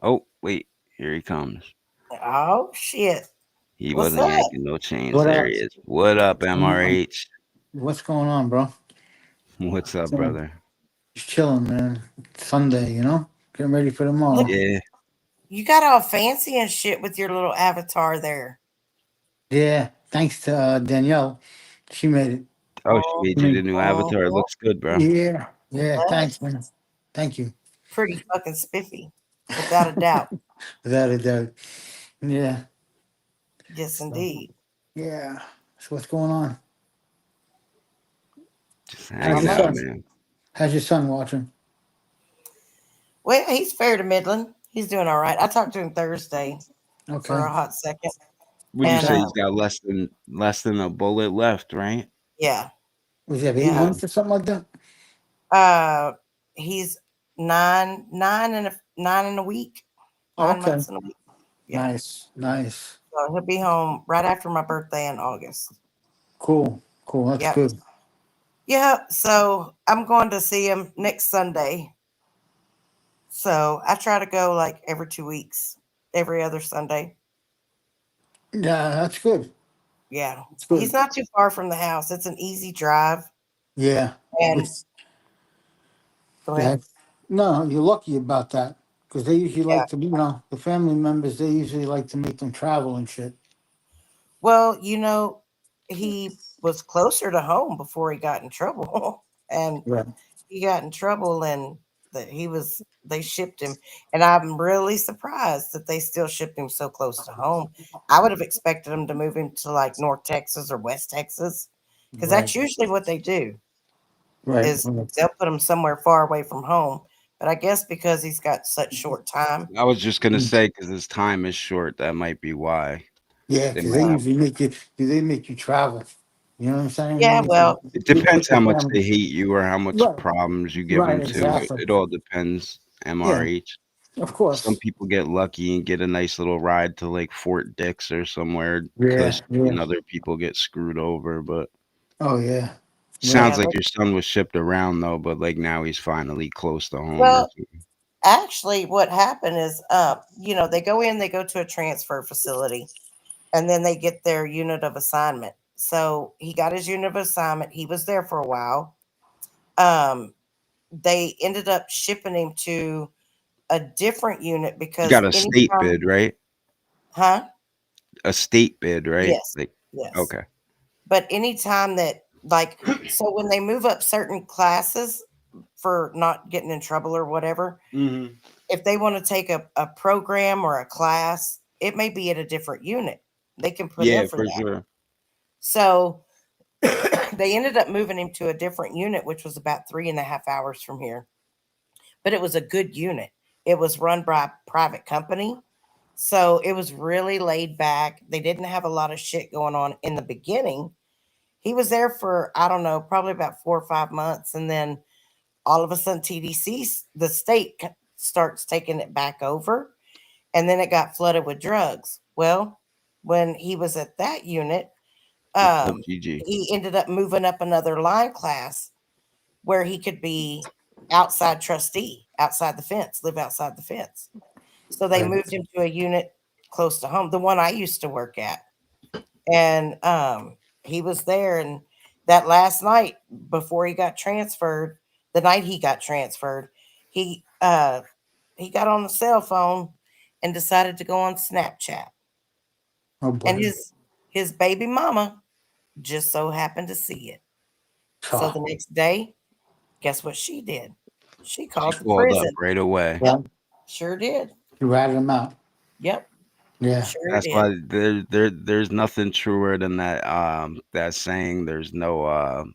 Oh, wait. Here he comes. Oh shit! He What's wasn't up? yanking no chains. What There up? he is. What up, MRH? What's going on, bro? What's up, Chilling. brother? Just chilling, man. It's Sunday, getting ready for tomorrow. Look, Yeah. you got all fancy and shit with your little avatar there. Yeah, thanks to Danielle, she made it. Oh, she Oh, made you the Me. new oh, avatar. It looks good, bro. Yeah, yeah. that's Thanks, man. Thank you. pretty fucking spiffy, without a doubt. Without a doubt. Yeah. Yes, So, indeed. yeah. So what's going on? Just How's Not hanging your out, much. son? man. How's your son watching? Well, he's fair to middling. He's doing all right. I talked to him Thursday for Okay. a hot second, Would you and say Okay. he's got less than a bullet left, right? yeah, Was he have 8 yeah. months or something like that? Uh, he's nine and a week, Oh, nine okay. months and a week. Yeah, Nice. Nice. so he'll be home right after my birthday in August. Cool. Cool. That's Yep. good. Yeah. So I'm going to see him next Sunday. So I try to go like every 2 weeks, every other Sunday. Yeah, that's good. Yeah. That's He's good. not too far from the house. It's an easy drive. Yeah. And Which go ahead. that no, you're lucky about that because they usually Yeah. like to, the family members. They usually like to make them travel and shit. Well, he was closer to home before he got in trouble. And Right. he got in trouble and they shipped him. And I'm really surprised that they still shipped him so close to home. I would have expected them to move him to like North Texas or West Texas because Right. that's usually what they do Right. is they'll put him somewhere far away from home. But I guess because he's got such short time. I was just gonna Mm. say because his time is short. That might be why Yeah, they because might they have. usually make you travel. You know what I'm saying? Yeah, well, It They put depends the how much family. they hate you or how much Right. problems you give Right. them to. It, Exactly. it all depends. Yeah. MRH. Of Some course. people get lucky and get a nice little ride to like Fort Dix or somewhere Yeah. cushy, Yeah. and other people get screwed over. But Oh yeah. sounds yeah. Right. like your son was shipped around though. But like now he's finally close to home or Well, something. actually, what happened is, they go in, they go to a transfer facility, and then they get their unit of assignment. So he got his unit of assignment. He was there for a while. Um, they ended up shipping him to a different unit You because got a state anytime, bid, right? huh? A state bid, right? Yes, Like, yes. okay. But anytime that, like, so when they move up certain classes for not getting in trouble or whatever, Mm-hmm. if they want to take a program or a class, it may be at a different unit. They can put in Yeah, for for that. sure. So they ended up moving him to a different unit, which was about 3.5 hours from here. But it was a good unit. It was run by a private company. So it was really laid back. They didn't have a lot of shit going on in the beginning. He was there for, I don't know, probably about 4 or 5 months. And then all of a sudden, TDC, the state starts taking it back over. And then it got flooded with drugs. Well, when he was at that unit, What's up, um, GG? he ended up moving up another line class where he could be outside trustee, outside the fence, live outside the fence. So they Right. moved him to a unit close to home, the one I used to work at. And he was there. And that last night before he got transferred, the night he got transferred, he he got on the cell phone and decided to go on Snapchat. Oh And boy. his baby mama just so happened to see it. So the Oh, next day, guess what she did? She She called the called up prison. right away. Yep, yeah. sure did. You ratted them out. Yep, Yeah. sure That's did. why there's nothing truer than that saying. There's no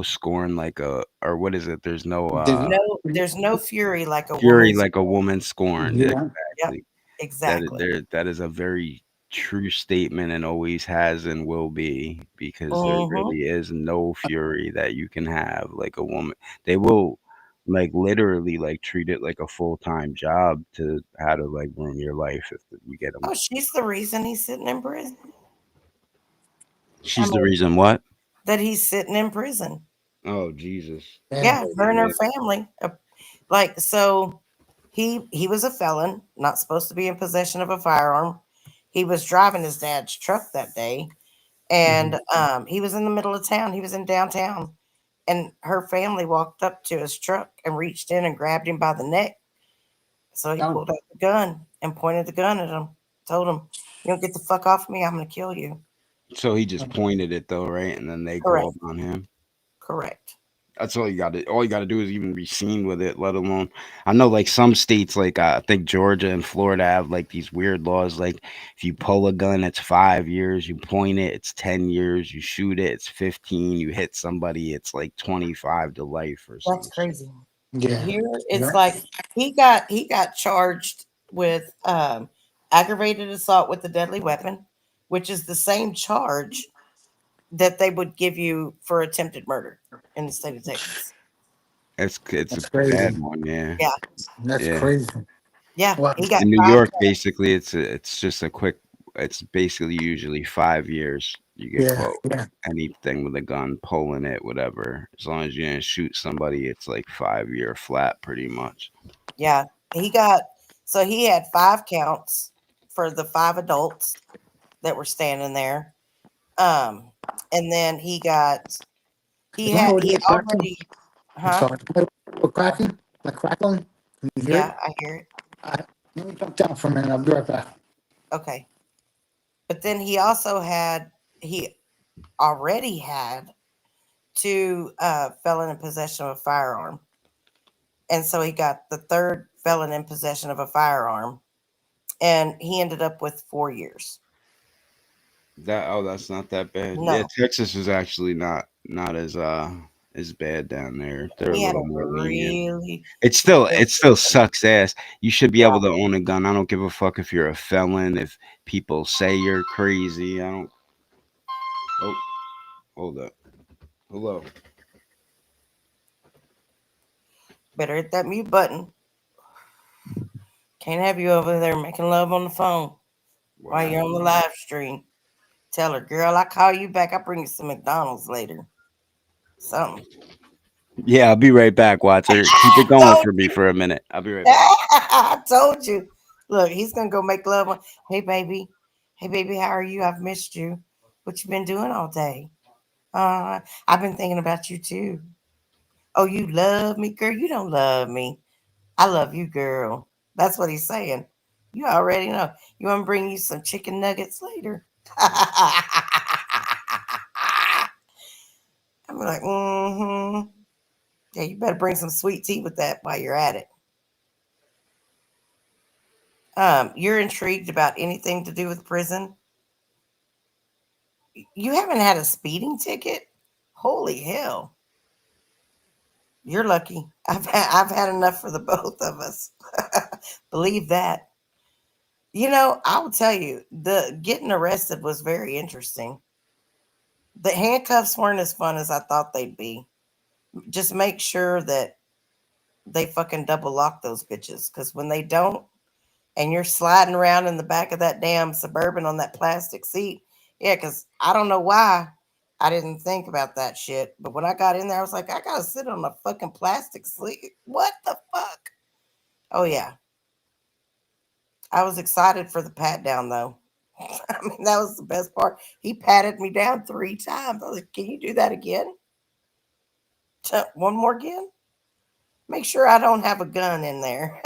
scorn like a or what is it? There's no Did No, there's no fury like a fury woman's. like a woman scorned. Yeah. Yep, Exactly. exactly. That is a very true statement and always has and will be because there Hmm. really is no fury that you can have like a woman. They will like literally like treat it like a full-time job to how to like ruin your life if you get them. Oh, she's the reason he's sitting in prison. I She's the mean, reason what? that he's sitting in prison. Oh Jesus. Yeah. Yeah, Sorry to her and hear her that. family. Like so, He was a felon, not supposed to be in possession of a firearm. He was driving his dad's truck that day, and he was in the middle of town. He was in downtown, and her family walked up to his truck and reached in and grabbed him by the neck. So he Oh, pulled out the gun and pointed the gun at him. Told him, "You don't get the fuck off me. I'm going to kill you." So he just pointed it though, right? And then they Correct. called on him. Correct. That's all you got to. All you got to do is even be seen with it. Let alone, I know like some states, like I think Georgia and Florida have like these weird laws. Like if you pull a gun, it's 5 years. You point it, it's 10 years. You shoot it, it's 15. You hit somebody, it's like 25 to life or That's something. crazy. yeah. Here, it's Yeah. like he got charged with aggravated assault with a deadly weapon, which is the same charge that they would give you for attempted murder in the state of Texas. It's a That's crazy. bad one, yeah, Yeah, That's yeah. crazy. yeah. Wow. He got In New 5 York, counts. basically, it's just a quick. It's basically usually 5 years. You get Yeah. caught Yeah. anything with a gun, pulling it, whatever. As long as you didn't shoot somebody, it's like 5 year flat, pretty much. Yeah, he had 5 counts for the 5 adults that were standing there. Um, and then he You know what he you're cracking? already, I'm huh? sorry. We're cracking? Like crackling? Can you hear Yeah, it? I hear it. Let me jump down for a minute. I'll be right back. Okay. But then he already had 2 felon in possession of a firearm. And so he got the third felon in possession of a firearm. And he ended up with 4 years. That's not that bad. Yeah, No, Texas is actually not as bad down there. They're a he had little a more lenient. really, It still sucks ass. You should be yeah. able to own a gun. I don't give a fuck if you're a felon, if people say you're crazy. I don't. Oh, hold up. Hello. Better hit that mute button. Can't have you over there making love on the phone while you're on the live stream. Tell her, girl, I call you back. I bring you some McDonald's later. Something. Yeah, I'll be right back, Watson. Keep it I going told for me you. for a minute. I'll be right back. I told you. Look, he's gonna go make love. Hey, baby. Hey, baby. How are you? I've missed you. What you been doing all day? I've been thinking about you too. Oh, you love me, girl? You don't love me. I love you, girl. That's what he's saying. You already know. You want to bring you some chicken nuggets later? I'm like, mm-hmm. Yeah, you better bring some sweet tea with that while you're at it. You're intrigued about anything to do with prison? You haven't had a speeding ticket? Holy hell. You're lucky. I've had enough for the both of us. Believe that. I will tell you, the getting arrested was very interesting. The handcuffs weren't as fun as I thought they'd be. Just make sure that they fucking double lock those bitches. Because when they don't, and you're sliding around in the back of that damn Suburban on that plastic seat, yeah, because I don't know why I didn't think about that shit. But when I got in there, I was like, I gotta sit on a fucking plastic seat. What the fuck? Oh, yeah. I was excited for the pat down, though. I mean, that was the best part. He patted me down 3 times. I was like, can you do that again? One more again? Make sure I don't have a gun in there.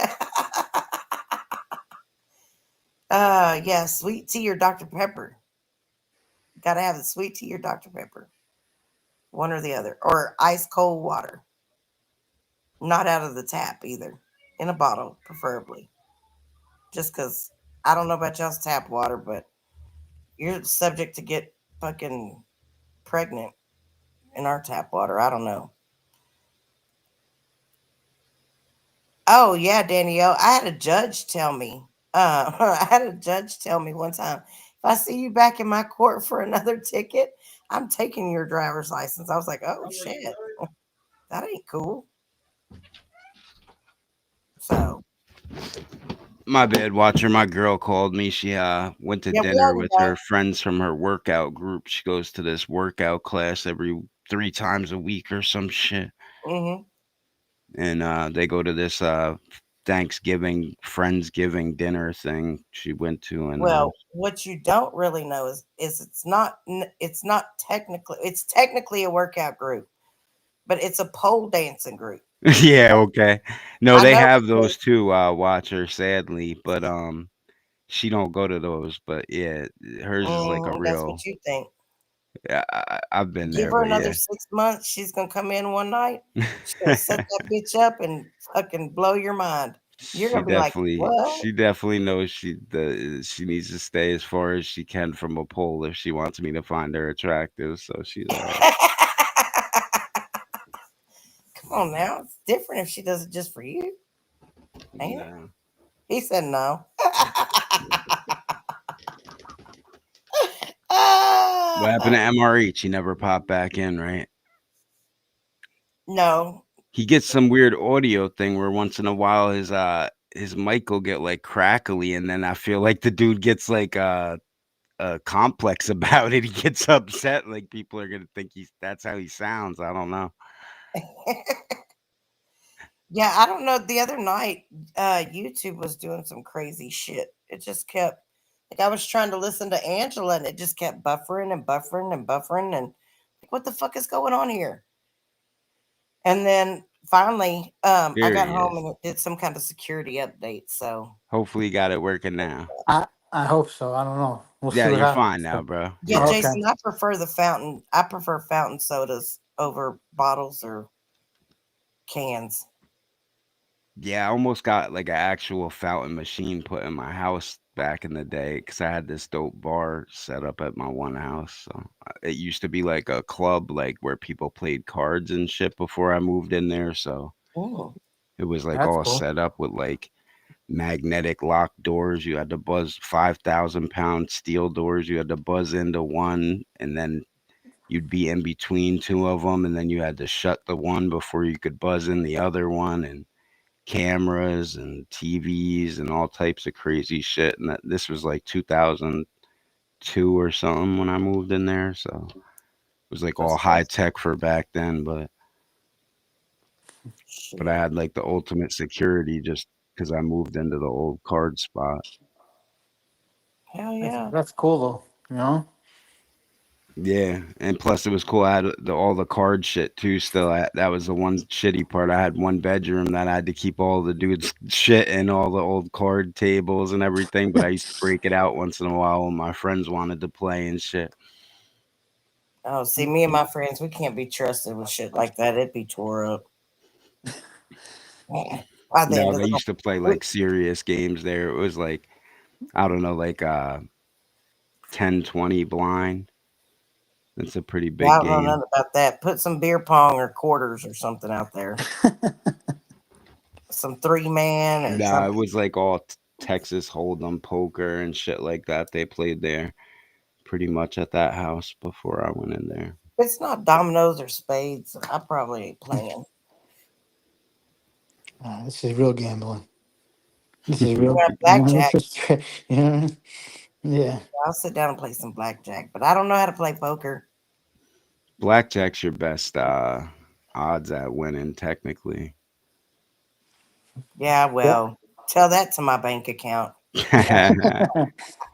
Yeah, sweet tea or Dr. Pepper. Gotta have the sweet tea or Dr. Pepper. One or the other. Or ice cold water. Not out of the tap either. In a bottle, preferably. Just because I don't know about y'all's tap water, but you're subject to get fucking pregnant in our tap water. I don't know. Oh yeah, Danielle. I had a judge tell me. I had a judge tell me one time, if I see you back in my court for another ticket, I'm taking your driver's license. I was like, oh shit, that ain't cool. So My bad, Watcher. My girl called me. She went to yeah, we dinner already with know. her friends from her workout group. She goes to this workout class every 3 times a week or some shit. Hmm. And they go to this Thanksgiving, Friendsgiving dinner thing she went to, and Well, what you don't really know is it's not technically a workout group, but it's a pole dancing group. yeah, okay. No, I they know have because those too, Watcher, sadly, but she don't go to those, but yeah, hers is like a that's real. what you think. Yeah, I've been Give there, her but another yeah. 6 months, she's gonna come in one night. She's gonna set that bitch up and fucking blow your mind. You're She gonna be like, definitely "What?" she definitely knows she needs to stay as far as she can from a pole if she wants me to find her attractive. So she's all right. Come on now, it's different if she does it just for you, ain't it? No. He said no. What happened to Ah, MRH? He never popped back in, right? no. He gets some weird audio thing where once in a while his mic will get like crackly, and then I feel like the dude gets like a complex about it. He gets upset, like people are gonna think that's how he sounds. I don't know. Yeah, I don't know. The other night, YouTube was doing some crazy shit. It just kept like I was trying to listen to Angela, and it just kept buffering and buffering and buffering, and like, what the fuck is going on here? And then finally, I There got he home is. and it did some kind of security update. So Hopefully, he got it working now. I hope so. I don't know. We'll see Yeah, what you're fine happens. now, bro. yeah, Yeah. Okay. Jason, I prefer the fountain. I prefer fountain sodas over bottles or cans. Yeah, I almost got like an actual fountain machine put in my house back in the day because I had this dope bar set up at my one house. So it used to be like a club, like where people played cards and shit before I moved in there. So Ooh, it was like That's all cool. set up with like magnetic lock doors. You had to buzz 5,000 pound steel doors. You had to buzz into one, and then you'd be in between two of them, and then you had to shut the one before you could buzz in the other one, and cameras and TVs and all types of crazy shit. And this was like 2002 or something when I moved in there, so it was like all That's high cool. tech for back then. But I shit. had like the ultimate security just because I moved into the old card spot. Hell That's, yeah. that's cool though. You know. Yeah, and plus it was cool. I had all the card shit too. Still, that was the one shitty part. I had one bedroom that I had to keep all the dudes' shit and all the old card tables and everything. But I used to break it out once in a while when my friends wanted to play and shit. Oh, see, me and my friends, we can't be trusted with shit like that. It'd be tore up. By the end No, of they the night. used to play like serious games there. It was like I don't know, like 10-20 blind. That's a pretty Yeah, I big don't know game. nothing about that. Put some beer pong or quarters or something out there. Some 3-man or Nah, it something. was like all Texas Hold'em poker and shit like that. They played there pretty much at that house before I went in there. If it's not dominoes or spades, I probably ain't playing. This is real gambling. This is real. Yeah, blackjack. You know. Yeah. I'll sit down and play some blackjack, but I don't know how to play poker. Blackjack's your best odds at winning, technically. Yeah, Yep. well, tell that to my bank account.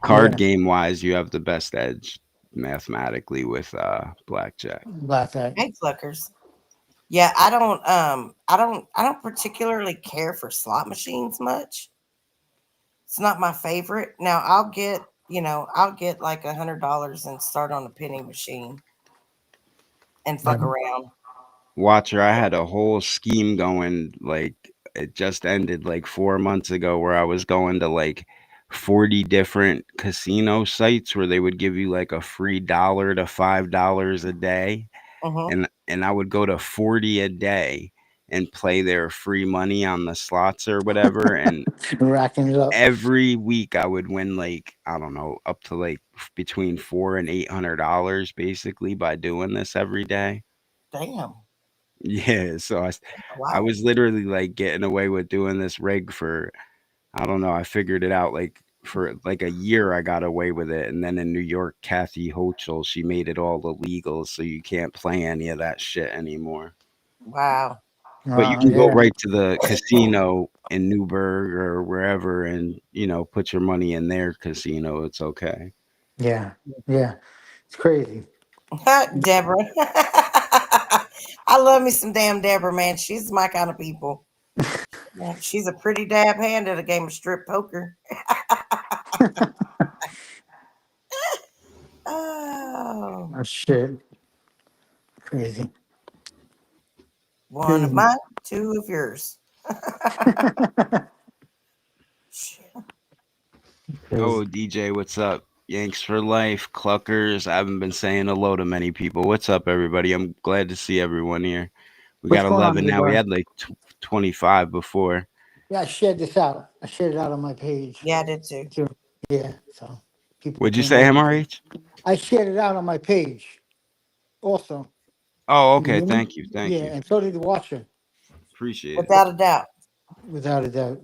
Card Yeah. game wise, you have the best edge mathematically with blackjack. Blackjack. Hey, Fluckers. Yeah, I don't particularly care for slot machines much. It's not my favorite. Now I'll get like $100 and start on a penny machine and fuck Yeah. around. Watcher, I had a whole scheme going, like it just ended like 4 months ago where I was going to like 40 different casino sites where they would give you like a free $1 to $5 a day. Hmm. And I would go to 40 a day and play their free money on the slots or whatever. And Racking it up. every week I would win like, I don't know, up to like between $400 and $800 basically by doing this every day. Damn. Yeah, so I Wow. was literally like getting away with doing this rig for I don't know, I figured it out like for like a year I got away with it, and then in New York, Kathy Hochul, she made it all illegal, so you can't play any of that shit anymore. Wow. But you can go Yeah, right to the casino in Newburgh or wherever, and put your money in their casino. It's okay. yeah, yeah. It's crazy. Deborah. I love me some damn Deborah, man. She's my kind of people. Yeah, she's a pretty dab hand at a game of strip poker. Oh, Oh shit, crazy, one of crazy. mine, two of yours. Shit. Oh, Crazy. DJ, what's up? Yanks for life, Cluckers. I haven't been saying hello to many people. What's up, everybody? I'm glad to see everyone here. We What's got going on, 11 big now. We boy? had like 25 before. Yeah, I shared this out. I shared it out on my page Yeah, I did too. too. Yeah, so people Would you came say, in. MRH? I shared it out on my page also. Oh, You okay. hear me? Thank you. Thank Yeah, you. and so did the watcher, Appreciate it. Without a doubt. without a doubt.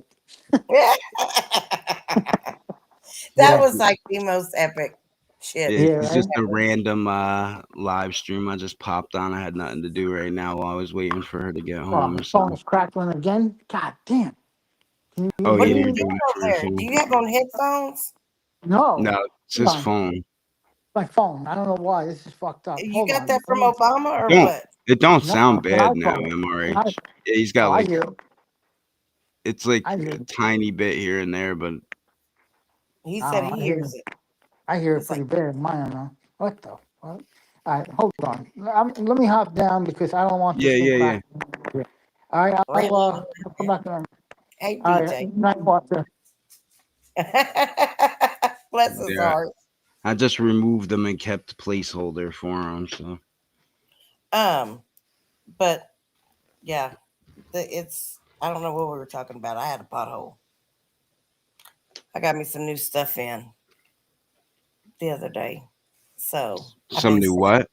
That Yeah, was like the most epic shit. Yeah, yeah, it's right. just a random live stream. I just popped on. I had nothing to do right now while I was waiting for her to get Oh, home my or phone something. is crackling again. God damn. Can you Oh, What hear are yeah, you you're me? doing doing it over for your there? Do phone. you have on headphones? No. No, it's Hold his on. phone. My phone. I don't know why. This is fucked up. You Hold got on. that from Obama It or don't what? it don't No, sound it's an bad now, iPhone. It's an MRH. iPhone. Yeah, he's got Oh, I like hear it. it's like I hear a it. tiny bit here and there, but He said Oh, he hears it. I hear it It's pretty like, bad. Mine, know. What the fuck? All right, hold on. Let me hop down because I don't want yeah, this thing yeah, yeah. cracked. All right, "Well, I'll come back on. hey, All DJ. right, night watcher. Bless his Yeah, heart. I just removed them and kept placeholder for him. So Um, but yeah, it's I don't know what we were talking about. I had a pothole. I got me some new stuff in the other day, so I've some been new what?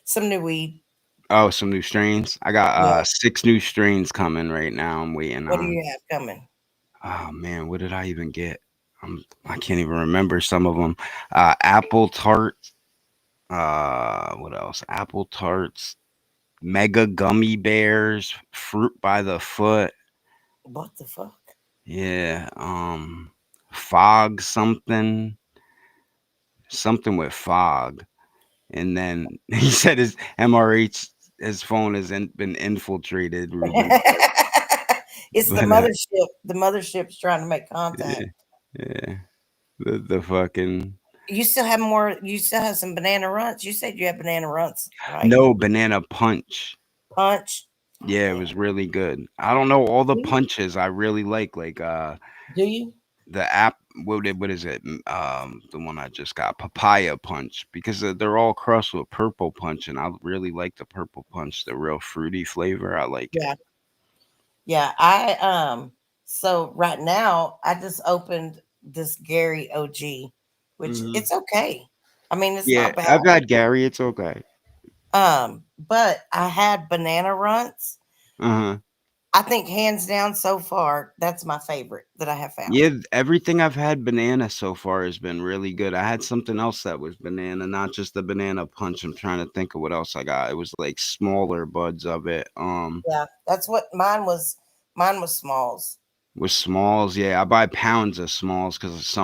some new weed. Oh, some new strains. I got Yeah. 6 new strains coming right now. I'm waiting What do on. you have coming? Oh man, what did I even get? I can't even remember some of them. Apple tart. What else? Apple tarts, mega gummy bears, fruit by the foot. What the fuck? Yeah. Fog something with fog. And then he said his MRH, his phone has been infiltrated, Ruben. It's the But mothership. The mothership's trying to make yeah, contact. yeah, the fucking You still have more. You still have some banana runts. You said you had banana runts, right? no banana punch. Punch. Oh Yeah, it damn. was really good. I don't know all the Do you? punches I really like Do you? the app what is it? The one I just got, papaya punch, because they're all crushed with purple punch, and I really like the purple punch, the real fruity flavor. I like it. Yeah. Yeah. So right now I just opened this Gary OG, which Hmm. it's okay. I mean, it's Yeah, not bad. I've had Gary. It's okay. But I had banana runts. Uh-huh. I think hands down so far, that's my favorite that I have found. Yeah, everything I've had banana so far has been really good. I had something else that was banana, not just the banana punch. I'm trying to think of what else I got. It was like smaller buds of it. Yeah, that's what mine was. Mine was smalls. With smalls, yeah, I buy pounds of smalls because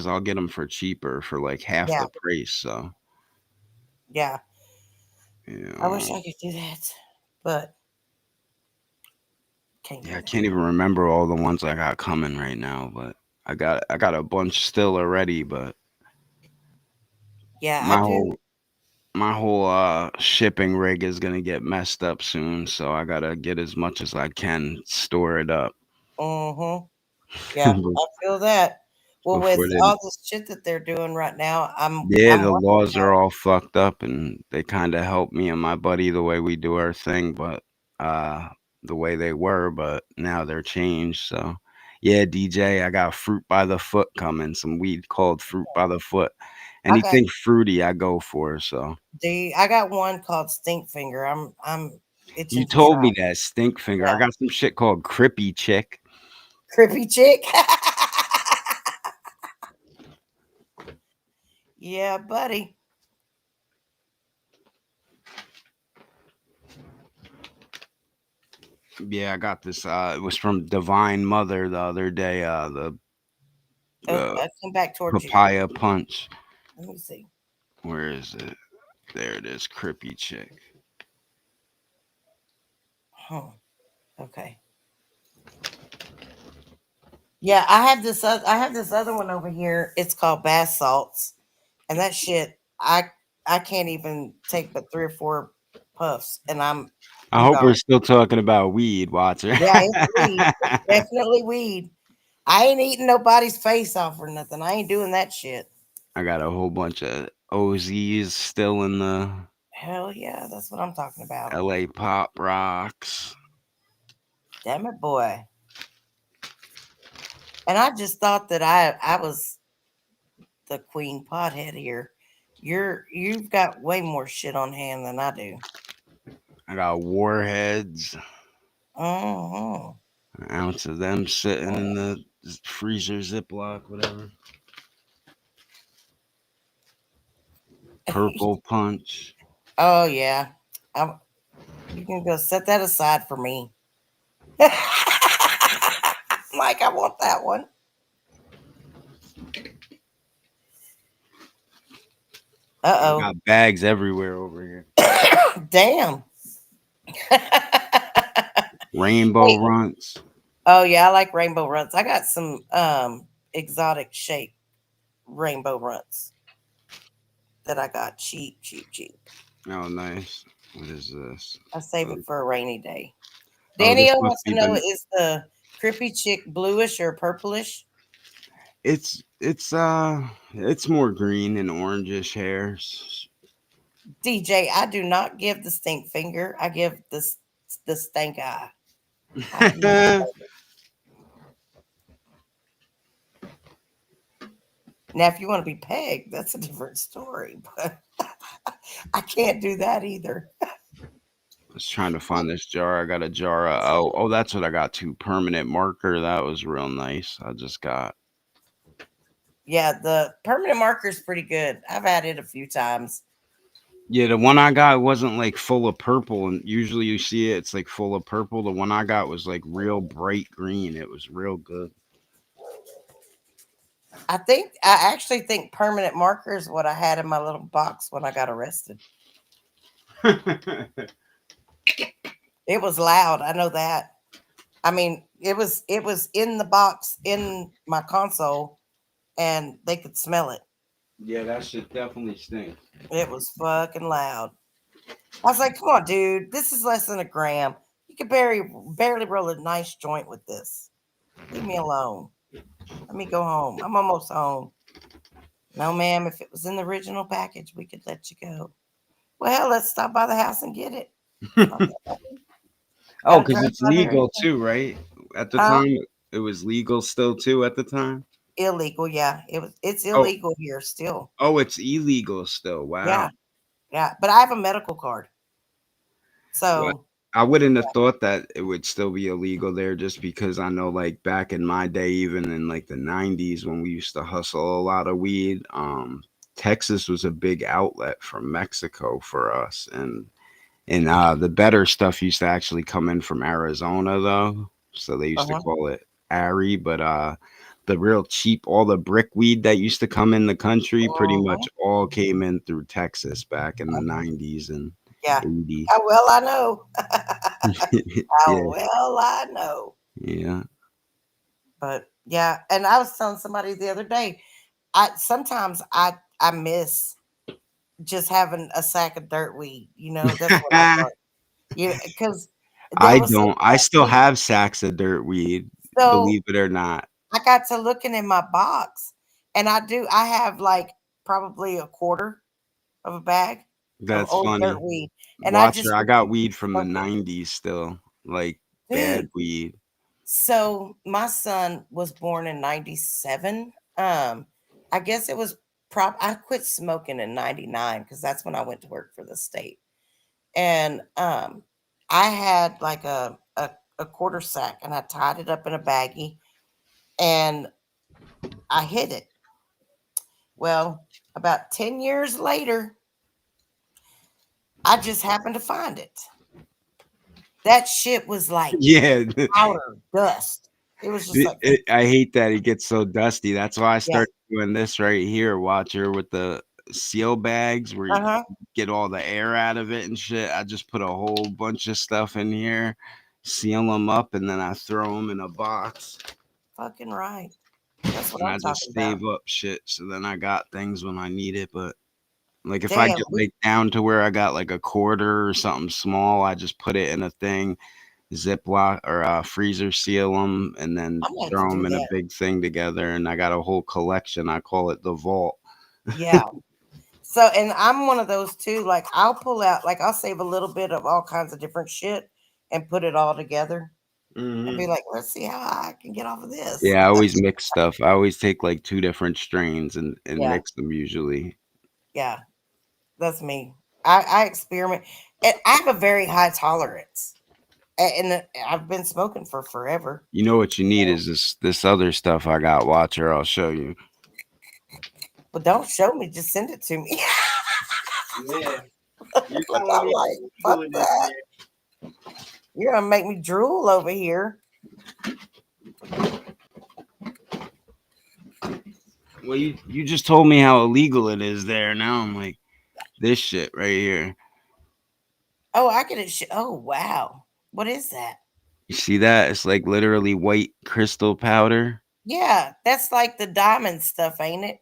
I'll get them for cheaper for like half Yeah, the price. So yeah. I yeah, wish I could do that, but can't yeah, do I that. can't even remember all the ones I got coming right now, but I got a bunch still already. But Yeah, I my do. whole my whole shipping rig is gonna get messed up soon, so I gotta get as much as I can, store it up Mm-hmm. Yeah, I feel that. Well, with before they. all this shit that they're doing right now, Yeah, I'm the working laws on are all fucked up, and they kind of help me and my buddy the way we do our thing, but uh, the way they were, but now they're changed. So, yeah, DJ, I got fruit by the foot coming. Some weed called fruit by the foot. I got Anything fruity, I go for. So I got one called Stink Finger. I'm you itching to told try. me that stink finger. I Yeah, got some shit called Crippy Chick. Crippy Chick. Yeah, buddy. Yeah, I got this. It was from Divine Mother the other day. The Oh, uh, I come back towards you. papaya punch. Let me see. Where is it? There it is. Crippy chick. Oh, okay. Yeah, I have this. I have this other one over here. It's called bath salts, and that shit, I can't even take but 3 or 4 puffs, and I I'm hope we're gone. still talking about weed, Watcher. Yeah, it's weed. It's definitely weed. I ain't eating nobody's face off or nothing. I ain't doing that shit. I got a whole bunch of OZs still in the Hell yeah, that's what I'm talking about. LA Pop Rocks. Damn it, boy. And I just thought that I was the queen pothead here. You've got way more shit on hand than I do. I got Warheads. Oh, An ounce of them sitting in the freezer Ziploc, whatever. Purple Punch. oh yeah. I'm, you can go set that aside for me. Mike, I want that one. I Uh got bags everywhere over here. oh. Damn. Rainbow Runts. Oh yeah, I like rainbow runts. I got some exotic shape rainbow runts that I got cheap, cheap, cheap. Oh, nice. What is this? I save it for a rainy day. Oh, Danny this O must wants be to know, the. is the crippy chick bluish or purplish? It's more green and orangish hairs. DJ, I do not give the stink finger. I give the stank eye. How do you now? If you want to be pegged, that's a different story. But I can't do that either. I was trying to find this jar. I got a jar of oh that's what I got too. Permanent marker. That was real nice. I just got Yeah, the permanent marker is pretty good. I've had it a few times. yeah, the one I got wasn't like full of purple, and usually you see it, it's like full of purple. The one I got was like real bright green. It was real good. I actually think permanent marker is what I had in my little box when I got arrested. It was loud. I know that. I mean, it was in the box in my console, and they could smell it. Yeah, that shit definitely stinks. It was fucking loud. I was like, "Come on, dude, this is less than a gram. You could barely roll a nice joint with this. Leave me alone. Let me go home. I'm almost home." No, ma'am. If it was in the original package, we could let you go. Well, let's stop by the house and get it. Oh, Gotta because drive it's by there legal anyway. too, right? At the Huh? time, it was legal still too at the time. Illegal, yeah. It's Oh, illegal here still. oh, it's illegal still. Wow. Yeah, yeah. But I have a medical card. Well, So I wouldn't have thought that it would still be illegal there just because I know like back in my day, even in like the 90s when we used to hustle a lot of weed, Texas was a big outlet from Mexico for us. And the better stuff used to actually come in from Arizona though. So they used to uh-huh. call it Ari, but the real cheap, all the brick weed that used to come in the country pretty Uh-huh. much all came in through Texas back in the 90s and Yeah. 80s. How well I know. How Yeah, well I know. yeah. But yeah, and I was telling somebody the other day, I sometimes I miss just having a sack of dirt weed. That's what I want. Because there I was some don't. I still weed. have sacks of dirt weed, So believe it or not. I got to looking in my box, and I have like probably a quarter of a bag of That's old dirt funny. weed, and I Watcher, just I got refuse weed to from the smoke it. 90s still, like bad Dude, weed. so my son was born in 97. I guess it was I quit smoking in 99 because that's when I went to work for the state. And I had like a quarter sack, and I tied it up in a baggie, and I hid it. Well, about 10 years later, I just happened to find it. That shit was like Yeah. powder dust. It was just like, I hate that he gets so dusty. That's why I yeah, started doing this right here, Watcher, with the seal bags where you uh-huh, get all the air out of it and shit. I just put a whole bunch of stuff in here, seal them up, and then I throw them in a box. fucking right. That's what And I'm I just talking about. save up shit so then I got things when I need it. But like if I Damn, get like down to where I got like a quarter or something small, I just put it in a thing, Ziploc or freezer seal them, and then I'm gonna have to throw do them in a that. big thing together. And I got a whole collection. I call it the vault. Yeah. So, and I'm one of those too. Like, I'll pull out, like, I'll save a little bit of all kinds of different shit and put it all together and be like, let's see how I can get off of this. Yeah, I always mix stuff. I always take like two different strains and Yeah. mix them usually. Yeah. That's me. I experiment. And I have a very high tolerance. And I've been smoking for forever. You know what you need is this other stuff I got. Watch her. I'll show you. But don't show me. Just send it to me. Yeah. Look, I'm like, fuck that. You're going to make me drool over here. Well, you just told me how illegal it is there. Now I'm like, this shit right here. Oh, I get it. Oh, wow. What is that? You see that? It's like literally white crystal powder. Yeah, that's like the diamond stuff, ain't it?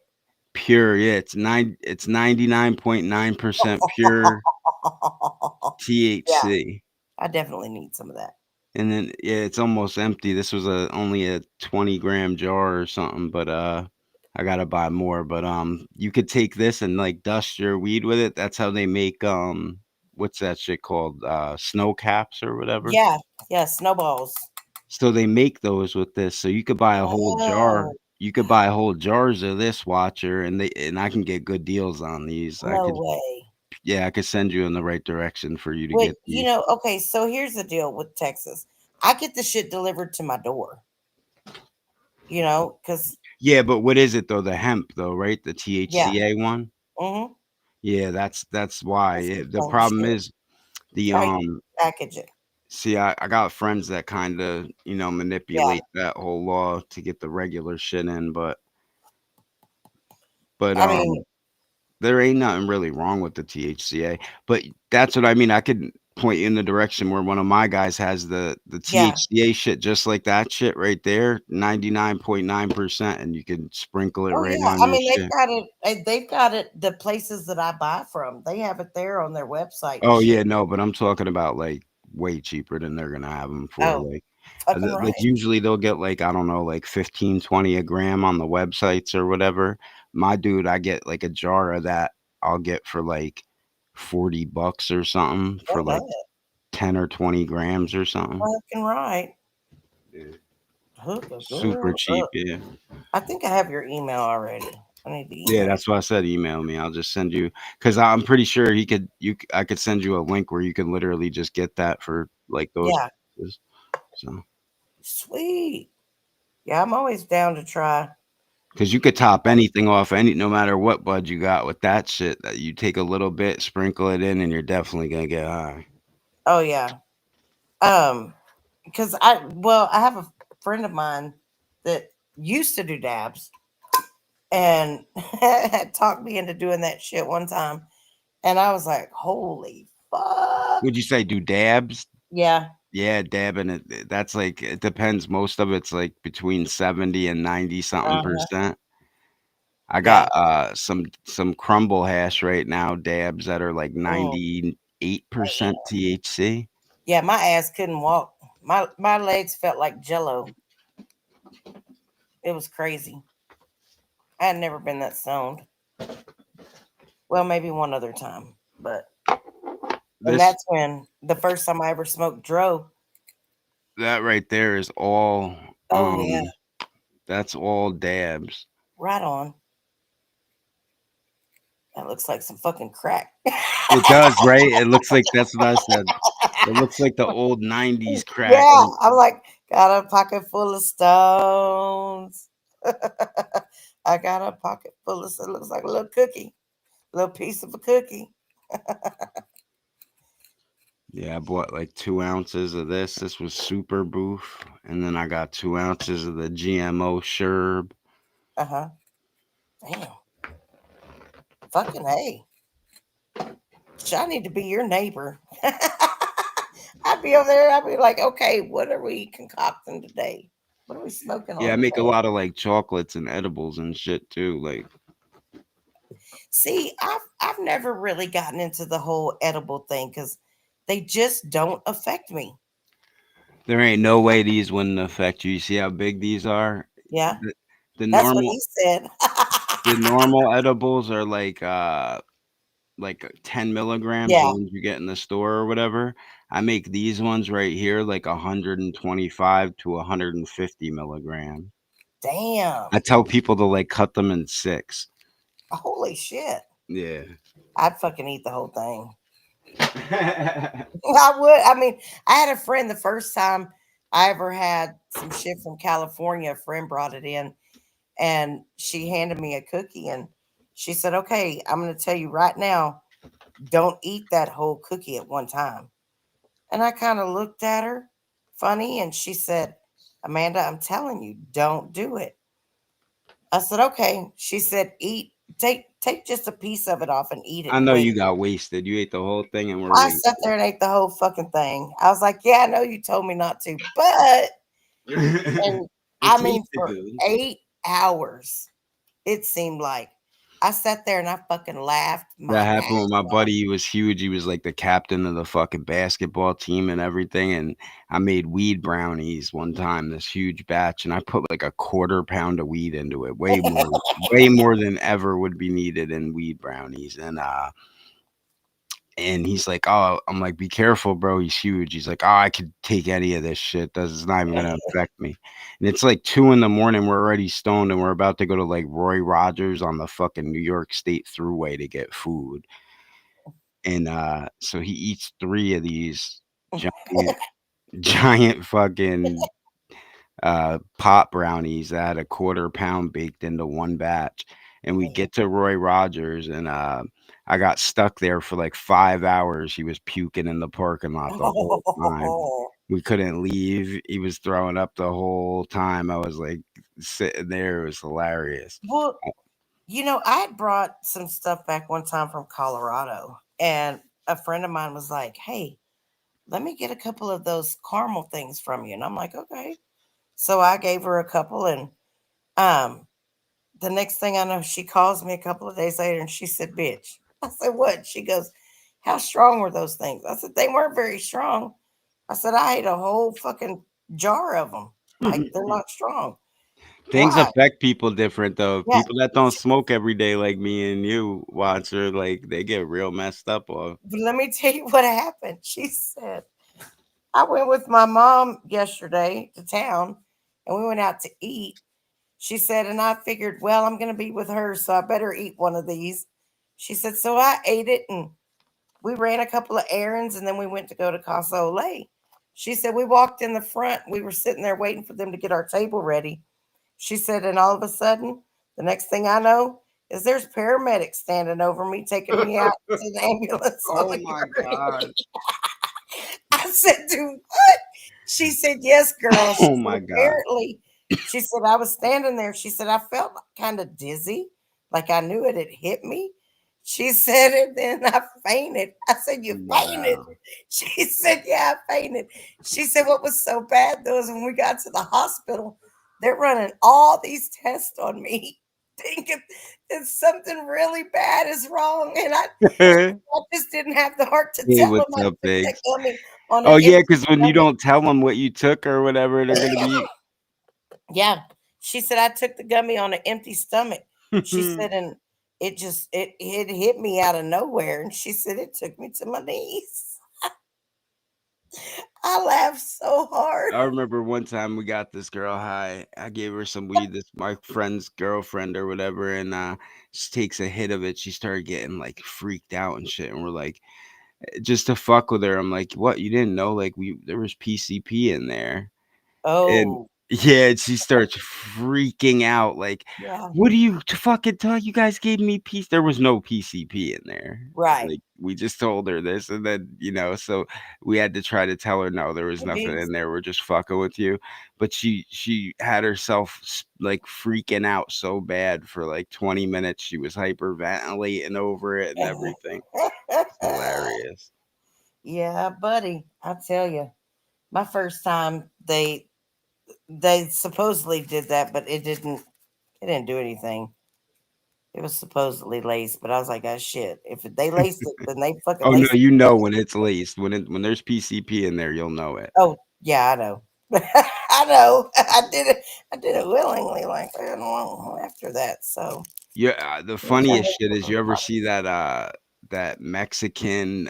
Pure, yeah. It's 99.9% pure Yeah, THC. I definitely need some of that. And then yeah, it's almost empty. This was only a 20-gram jar or something, but I gotta buy more. But you could take this and like dust your weed with it. That's how they make what's that shit called? Snow caps or whatever. Yeah, yeah, snowballs. So they make those with this. So you could buy a whole jar. Oh, You could buy whole jars of this, Watcher, and I can get good deals on these. I no could way. Yeah, I could send you in the right direction for you to Wait, get these. okay, so here's the deal with Texas. I get the shit delivered to my door, because, Yeah, but what is it though? The hemp though, right? The yeah, THCA one? mm-hmm, Yeah, that's why. that's the The same problem shit. is the How you package it? see I got friends that kind of, Yeah, manipulate that whole law to get the regular shit in, but I mean, there ain't nothing really wrong with the THCA. But that's what I mean. I could point you in the direction where one of my guys has the yeah. THCA shit just like that shit right there, 99.9%, and you can sprinkle it Oh right yeah. on I your mean, they've shit. got it. They've got it. The places that I buy from, they have it there on their website and Oh shit. yeah, no, but I'm talking about like way cheaper than they're gonna have them for. Oh, fucking Like right. usually they'll get like I don't know, like 15, 20 a gram on the websites or whatever. My dude, I get like a jar of that. I'll get for like $40 or something for Oh, like that 10 or 20 grams or something. fucking right. Yeah. Hook a Super girl cheap, up. yeah. I think I have your email already. I need to Yeah, email. that's why I said email me. I'll just send you because I'm pretty sure I could send you a link where you can literally just get that for like those Yeah, prices. So sweet. Yeah, I'm always down to try. because you could top anything off no matter what bud you got with that shit. That you take a little bit, sprinkle it in, and you're definitely gonna get high. Oh yeah. Because I have a friend of mine that used to do dabs and had talked me into doing that shit one time, and I was like, holy fuck. Would you say do dabs? Yeah. Yeah, dabbing it. That's like it depends. Most of it's like between 70 and 90 something Uh-huh. percent. I Yeah. got some crumble hash right now, dabs that are like Mm. 98% THC. Yeah, my ass couldn't walk. My legs felt like jello. It was crazy. I had never been that stoned. Well, maybe one other time, but and This that's when the first time I ever smoked dro. that right there is all Oh yeah, that's all dabs. right on. That looks like some fucking crack. It does, right? It looks like that's what I said. It looks like the old 90s crack. Yeah, I'm like, got a pocket full of stones. I got a pocket full of. It looks like a little cookie, little piece of a cookie. Yeah, I bought like 2 ounces of this. This was super boof. And then I got 2 ounces of the GMO sherb. Uh-huh. Damn. Fucking hey. I need to be your neighbor. I'd be over there. I'd be like, okay, what are we concocting today? What are we smoking Yeah, I on make a today? lot of like chocolates and edibles and shit too. Like, See, I've never really gotten into the whole edible thing because they just don't affect me. there ain't no way these wouldn't affect you. You see how big these are? Yeah, The, the that's what normal he said. the normal edibles are like 10 milligrams, the Yeah, ones you get in the store or whatever. I make these ones right here like 125 to 150 milligrams. damn. I tell people to like cut them in six. Holy shit. Yeah. I'd fucking eat the whole thing. I would. I mean, I had a friend the first time I ever had some shit from California. A friend brought it in and she handed me a cookie and she said, okay, I'm going to tell you right now, don't eat that whole cookie at one time. And I kind of looked at her funny and she said, Amanda, I'm telling you, don't do it. I said, okay. She said, take just a piece of it off and eat it I and know wait. you got wasted. You ate the whole thing and were I wasted. sat there and ate the whole fucking thing. I was like, yeah, I know you told me not to, but and It's I safe mean to for do. 8 hours, it seemed like I sat there and I fucking laughed That my happened with ass my off. buddy. He was huge. He was like the captain of the fucking basketball team and everything. And I made weed brownies one time, this huge batch, and I put like a quarter pound of weed into it, way more than ever would be needed in weed brownies. And he's like, "Oh," I'm like, "Be careful, bro. He's huge." He's like, "Oh, I could take any of this shit. This is not even gonna affect me." And it's like 2 in the morning. We're already stoned, and we're about to go to like Roy Rogers on the fucking New York State Thruway to get food. And so he eats three of these giant, giant fucking pot brownies that had a quarter pound baked into one batch. And we get to Roy Rogers, and I got stuck there for like 5 hours. He was puking in the parking lot the whole time. We couldn't leave. He was throwing up the whole time. I was like sitting there. It was hilarious. Well, I had brought some stuff back one time from Colorado, and a friend of mine was like, hey, let me get a couple of those caramel things from you. And I'm like, okay. So I gave her a couple, and um, the next thing I know, she calls me a couple of days later and she said, bitch. I said, what? She goes, how strong were those things? I said, they weren't very strong. I said, I ate a whole fucking jar of them. Like, they're not strong. Things Why? affect people different though. Yeah. People that don't smoke every day like me and you, Watcher, like they get real messed up off. But let me tell you what happened. She said, I went with my mom yesterday to town and we went out to eat. She said, and I figured, well, I'm going to be with her, so I better eat one of these. She said, so I ate it and we ran a couple of errands and then we went to go to Casa Olay. She said, we walked in the front. We were sitting there waiting for them to get our table ready. She said, and all of a sudden, the next thing I know is there's paramedics standing over me, taking me out to the ambulance on Oh the my gurney. god. I said, dude, what? She said, yes, girl. She Oh said, my god. apparently, she said, I was standing there. She said, I felt kind of dizzy, like I knew it had hit me. She said, and then I fainted. I said, you fainted? Wow. She said, yeah, I fainted. She said, what was so bad though is when we got to the hospital, they're running all these tests on me, thinking that something really bad is wrong. And I just didn't have the heart to Hey, tell them what's I up, took that Biggs? gummy on an Oh yeah, empty because when you stomach. don't tell them what you took or whatever, they're gonna be. Yeah. She said I took the gummy on an empty stomach. She said, and it hit me out of nowhere. And she said it took me to my knees. I laughed so hard. I remember one time we got this girl high. I gave her some weed, this my friend's girlfriend or whatever, and she takes a hit of it. She started getting like freaked out and shit, and we're like, just to fuck with her. I'm like, what? You didn't know? Like there was PCP in there. And Oh. Yeah, and she starts freaking out like, Yeah. "What do you to fucking tell you guys gave me peace?" There was no PCP in there. Right. Like, we just told her this, and then, so we had to try to tell her, "No, there was nothing Abuse. in there. We're just fucking with you." But she had herself like freaking out so bad for like 20 minutes. She was hyperventilating over it and everything. Hilarious. Yeah, buddy. I tell you, my first time they supposedly did that, but it didn't. It didn't do anything. It was supposedly laced, but I was like, "Oh shit! If they laced it, then they fucking Oh, no, laced it." when it's laced. When there's PCP in there, you'll know it. Oh yeah, I know. I know. I did it. I did it willingly. Like I didn't want after that. So Yeah, the it was funniest shit is you ever see that Mexican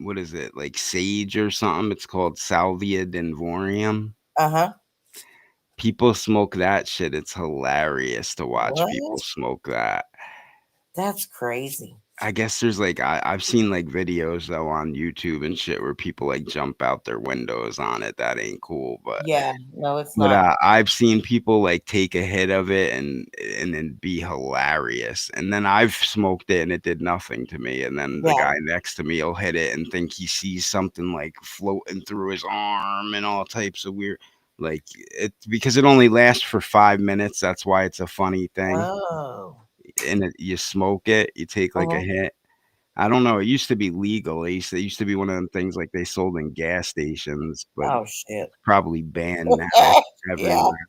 what is it, like sage or something? It's called Salvia Dinvorium. uh huh. People smoke that shit. It's hilarious to watch people What? smoke that. That's crazy. I guess there's like I've seen like videos though on YouTube and shit where people like jump out their windows on it. That ain't cool, but Yeah. No, it's But, not. I've seen people, like, take a hit of it and then be hilarious, and then I've smoked it and it did nothing to me, and then the Yeah. guy next to me will hit it and think he sees something, like, floating through his arm and all types of weird like, it because it only lasts for 5 minutes, that's why it's a funny thing, Oh. and you smoke it, you take, like, a Uh-huh. hit. I don't know, it used to be legal, it used to be one of them things, like, they sold in gas stations, but Oh shit. probably banned now Yeah. everywhere.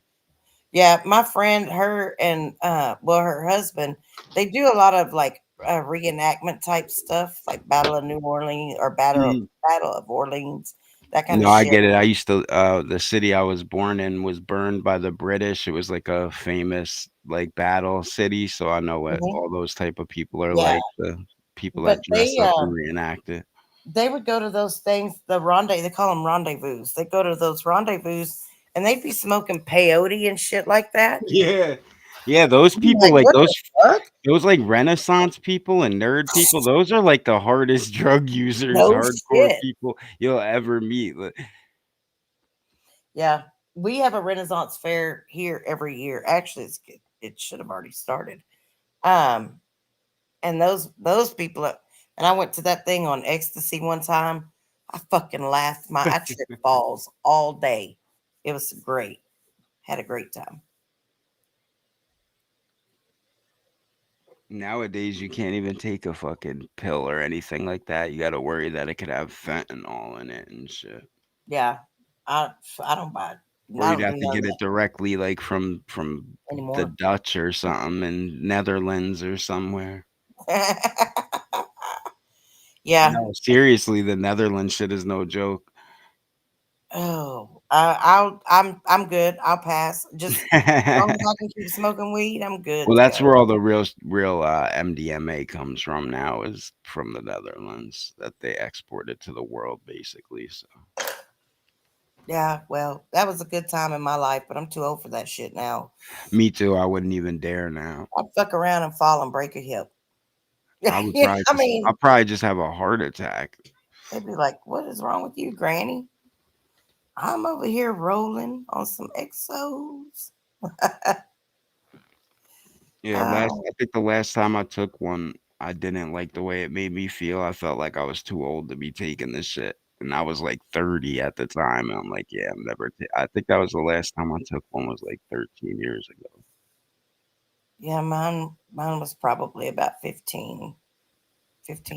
Yeah, my friend, her and well, her husband, they do a lot of like reenactment type stuff, like Battle of New Orleans or Mhm. Battle of Orleans, that kind of No, I shit. get it. I used to the city I was born in was burned by the British. It was like a famous like battle city, so I know what Mhm. all those type of people are Yeah, like, the people that but dress up and reenact it. they would go to those things, the rendezvous. They call them rendezvous. They go to those rendezvous, and they'd be smoking peyote and shit like that. Yeah. Yeah, those I'd be people like, like what the fuck? those like Renaissance people and nerd people, those are like the hardest drug users, No hardcore shit. people you'll ever meet. Yeah, we have a Renaissance fair here every year. Actually, it should have already started. Um, and those people, and I went to that thing on ecstasy one time. I fucking laughed. I tripped balls all day. It was great. Had a great time. Nowadays, you can't even take a fucking pill or anything like that. You gotta worry that it could have fentanyl in it and shit. Yeah, I don't buy. Or I you'd don't do have to none of get it directly, like, from that the anymore. Dutch or something in Netherlands or somewhere. Yeah. No, seriously, the Netherlands shit is no joke. Oh, I'm good. I'll pass. Just as long as I can keep smoking weed, I'm good Well, to that's go. where all the real, MDMA comes from now is from the Netherlands that they export it to the world, basically, so Yeah, well, that was a good time in my life, but I'm too old for that shit now. Me too, I wouldn't even dare now. I'd fuck around and fall and break a hip. I would Yeah, probably I just mean, I'll probably just have a heart attack. they'd be like, "What is wrong with you, Granny?" I'm over here rolling on some exos. Yeah, Oh, I think the last time I took one, I didn't like the way it made me feel. I felt like I was too old to be taking this shit, and I was like 30 at the time, and I'm like, yeah, I'm never. I think that was the last time I took one was like 13 years ago. yeah, mine was probably about 15,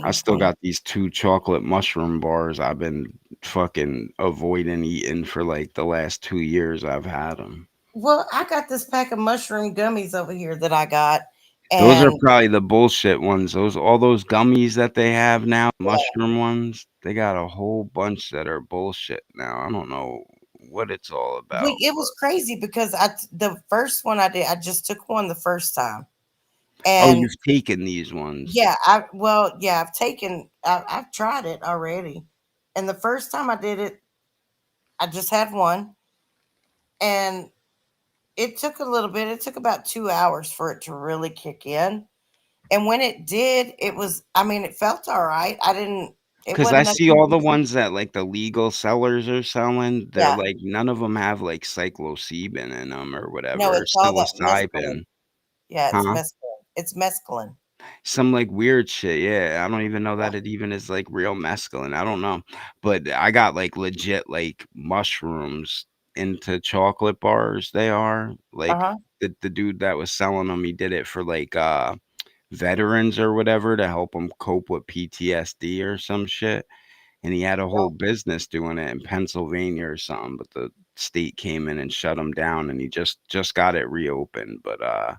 I still 20. got these 2 chocolate mushroom bars I've been fucking avoiding eating for like the last 2 years I've had them. Well, I got this pack of mushroom gummies over here that I got, Those are and probably the bullshit ones. Those all those gummies that they have now, mushroom ones, they got a whole bunch that are bullshit now. I don't know what it's all about. it was crazy because the first one I did, I just took one the first time, Oh, and you've taken these ones. yeah, I've tried it already. And the first time I did it, I just had one, and it took a little bit. It took about 2 hours for it to really kick in. And when it did, it was, I mean, it felt all right. I didn't It Because I wasn't see nothing. all the ones that like the legal sellers are selling. They're Yeah. like none of them have like psilocybin in them or No, whatever, or it's all that mescaline. psilocybin, Yeah, it's huh? mescaline. It's mescaline. Some like weird shit. Yeah, I don't even know that it even is like real mescaline. I don't know, but I got like legit like mushrooms into chocolate bars. They are Uh like huh. the dude that was selling them. He did it for like veterans or whatever to help them cope with PTSD or some shit. And he had a whole business doing it in Pennsylvania or something, but the state came in and shut him down, and he just got it reopened. But I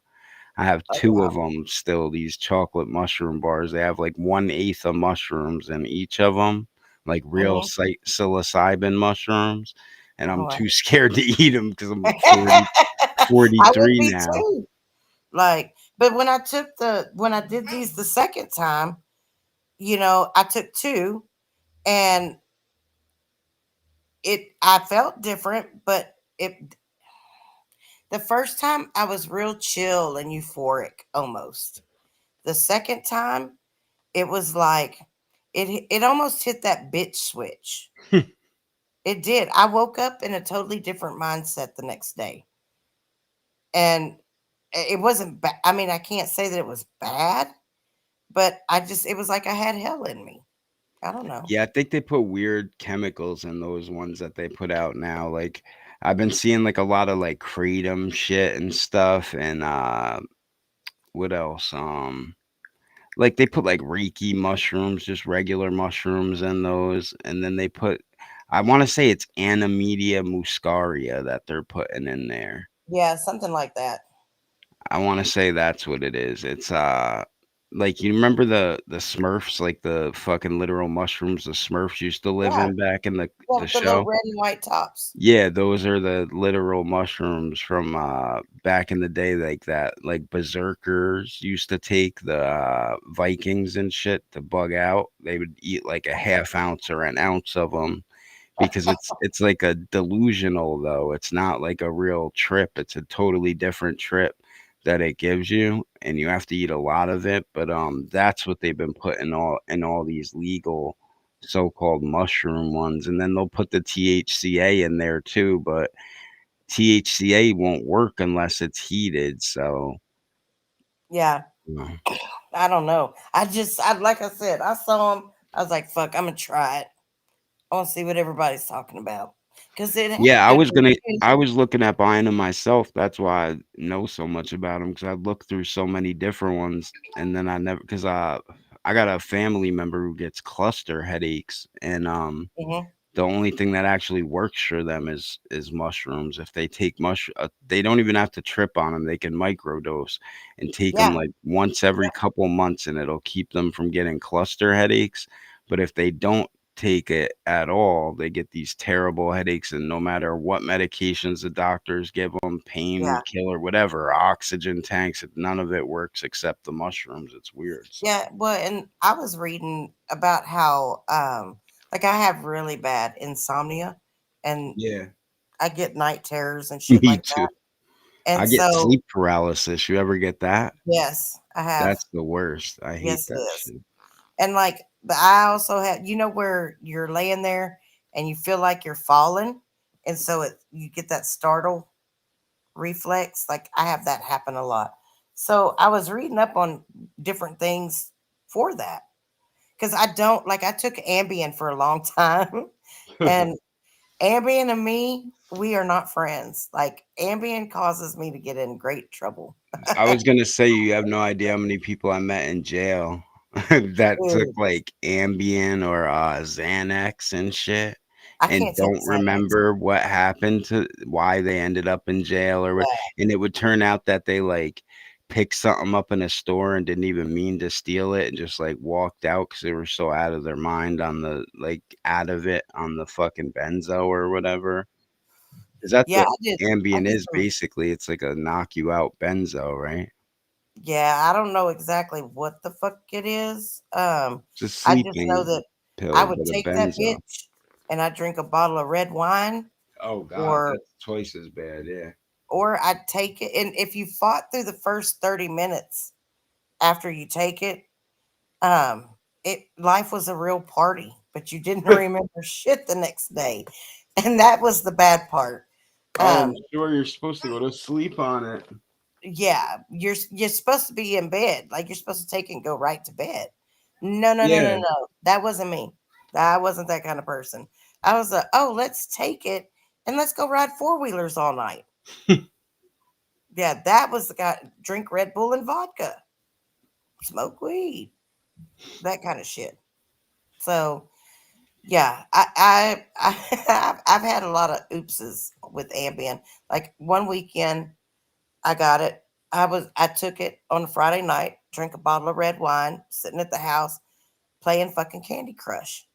have Oh two of wow. them still. These chocolate mushroom bars. They have like 1/8 of mushrooms in each of them, like real Hmm. psilocybin mushrooms. And Oh I'm wow. too scared to eat them because I'm I would 43 be now. too. Like, but when I did these the second time, I took two, and I felt different, but the first time I was real chill and euphoric almost. The second time it was like it almost hit that bitch switch. It did. I woke up in a totally different mindset the next day. And it wasn't bad. I mean, I can't say that it was bad, but it was like I had hell in me. I don't know. Yeah, I think they put weird chemicals in those ones that they put out now. Like I've been seeing like a lot of like kratom shit and stuff and what else? Like they put like Reiki mushrooms, just regular mushrooms in those, and then they put I want to say it's Animedia muscaria that they're putting in there. Yeah, something like that. I wanna say that's what it is. It's, like, you remember the Smurfs, like, the fucking literal mushrooms the Smurfs used to live Yeah. in back in Yeah, the with the little show? red and white tops. Yeah, those are the literal mushrooms from, back in the day, like that like, berserkers used to take the, Vikings and shit to bug out. They would eat, like, a half ounce or an ounce of them because it's like a delusional, though. It's not like a real trip. It's a totally different trip that it gives you, and you have to eat a lot of it. But that's what they've been putting all these legal so-called mushroom ones, and then they'll put the THCA in there too. But THCA won't work unless it's heated. So Yeah. you know. I don't know. Like I said, I saw them. I was like, fuck, I'm gonna try it. I want to see what everybody's talking about because it had Yeah, good I reviews. was looking at buying them myself. That's why I know so much about them because I looked through so many different ones, and then I never because I got a family member who gets cluster headaches, and Hmm. the only thing that actually works for them is mushrooms. If they take they don't even have to trip on them. They can microdose and take them Yeah, like once every couple months, and it'll keep them from getting cluster headaches. But if they don't take it at all, they get these terrible headaches, and no matter what medications the doctors give them, yeah, painkiller, whatever, oxygen tanks, none of it works except the mushrooms. It's weird. So yeah. Well, and I was reading about how, like, I have really bad insomnia, and yeah, I get night terrors and shit me like too. that. And I get so, sleep paralysis. You ever get that? yes, I have. That's the worst. I hate Yes, it that is. shit. And like, I also have, where you're laying there and you feel like you're falling, and so you get that startle reflex. Like, I have that happen a lot. So I was reading up on different things for that because I don't like. I took Ambien for a long time, and Ambien and me, we are not friends. Like, Ambien causes me to get in great trouble. I was gonna say you have no idea how many people I met in jail that took Dude, like Ambien or Xanax and shit I and can't take don't Xanax. remember what happened to why they ended up in jail or what. Yeah, And it would turn out that they like picked something up in a store and didn't even mean to steal it and just like walked out because they were so out of their mind on the like out of it on the fucking benzo or whatever. 'Cause that's yeah, what I Ambien did is some. basically. It's like a knock you out benzo, right? Yeah, I don't know exactly what the fuck it is. It's a I just know sleeping that I pill, would but a take that benzo. bitch and I drink a bottle of red wine, Oh god, or that's twice as bad, yeah. I'd take it. And if you fought through the first 30 minutes after you take it, um, life was a real party, but you didn't remember shit the next day, and that was the bad part. Oh, I'm Um, sure you're supposed to go to sleep on it. yeah, you're supposed to be in bed, like you're supposed to take it and go right to bed. No, no, no, no, Yeah. no. That wasn't me. I wasn't that kind of person. I was oh, let's take it and let's go ride four wheelers all night. Yeah, that was the guy. Drink Red Bull and vodka, smoke weed, that kind of shit. So yeah, I've had a lot of oopses with Ambien. Like one weekend, I got it. I took it on a Friday night, drink a bottle of red wine, sitting at the house playing fucking Candy Crush.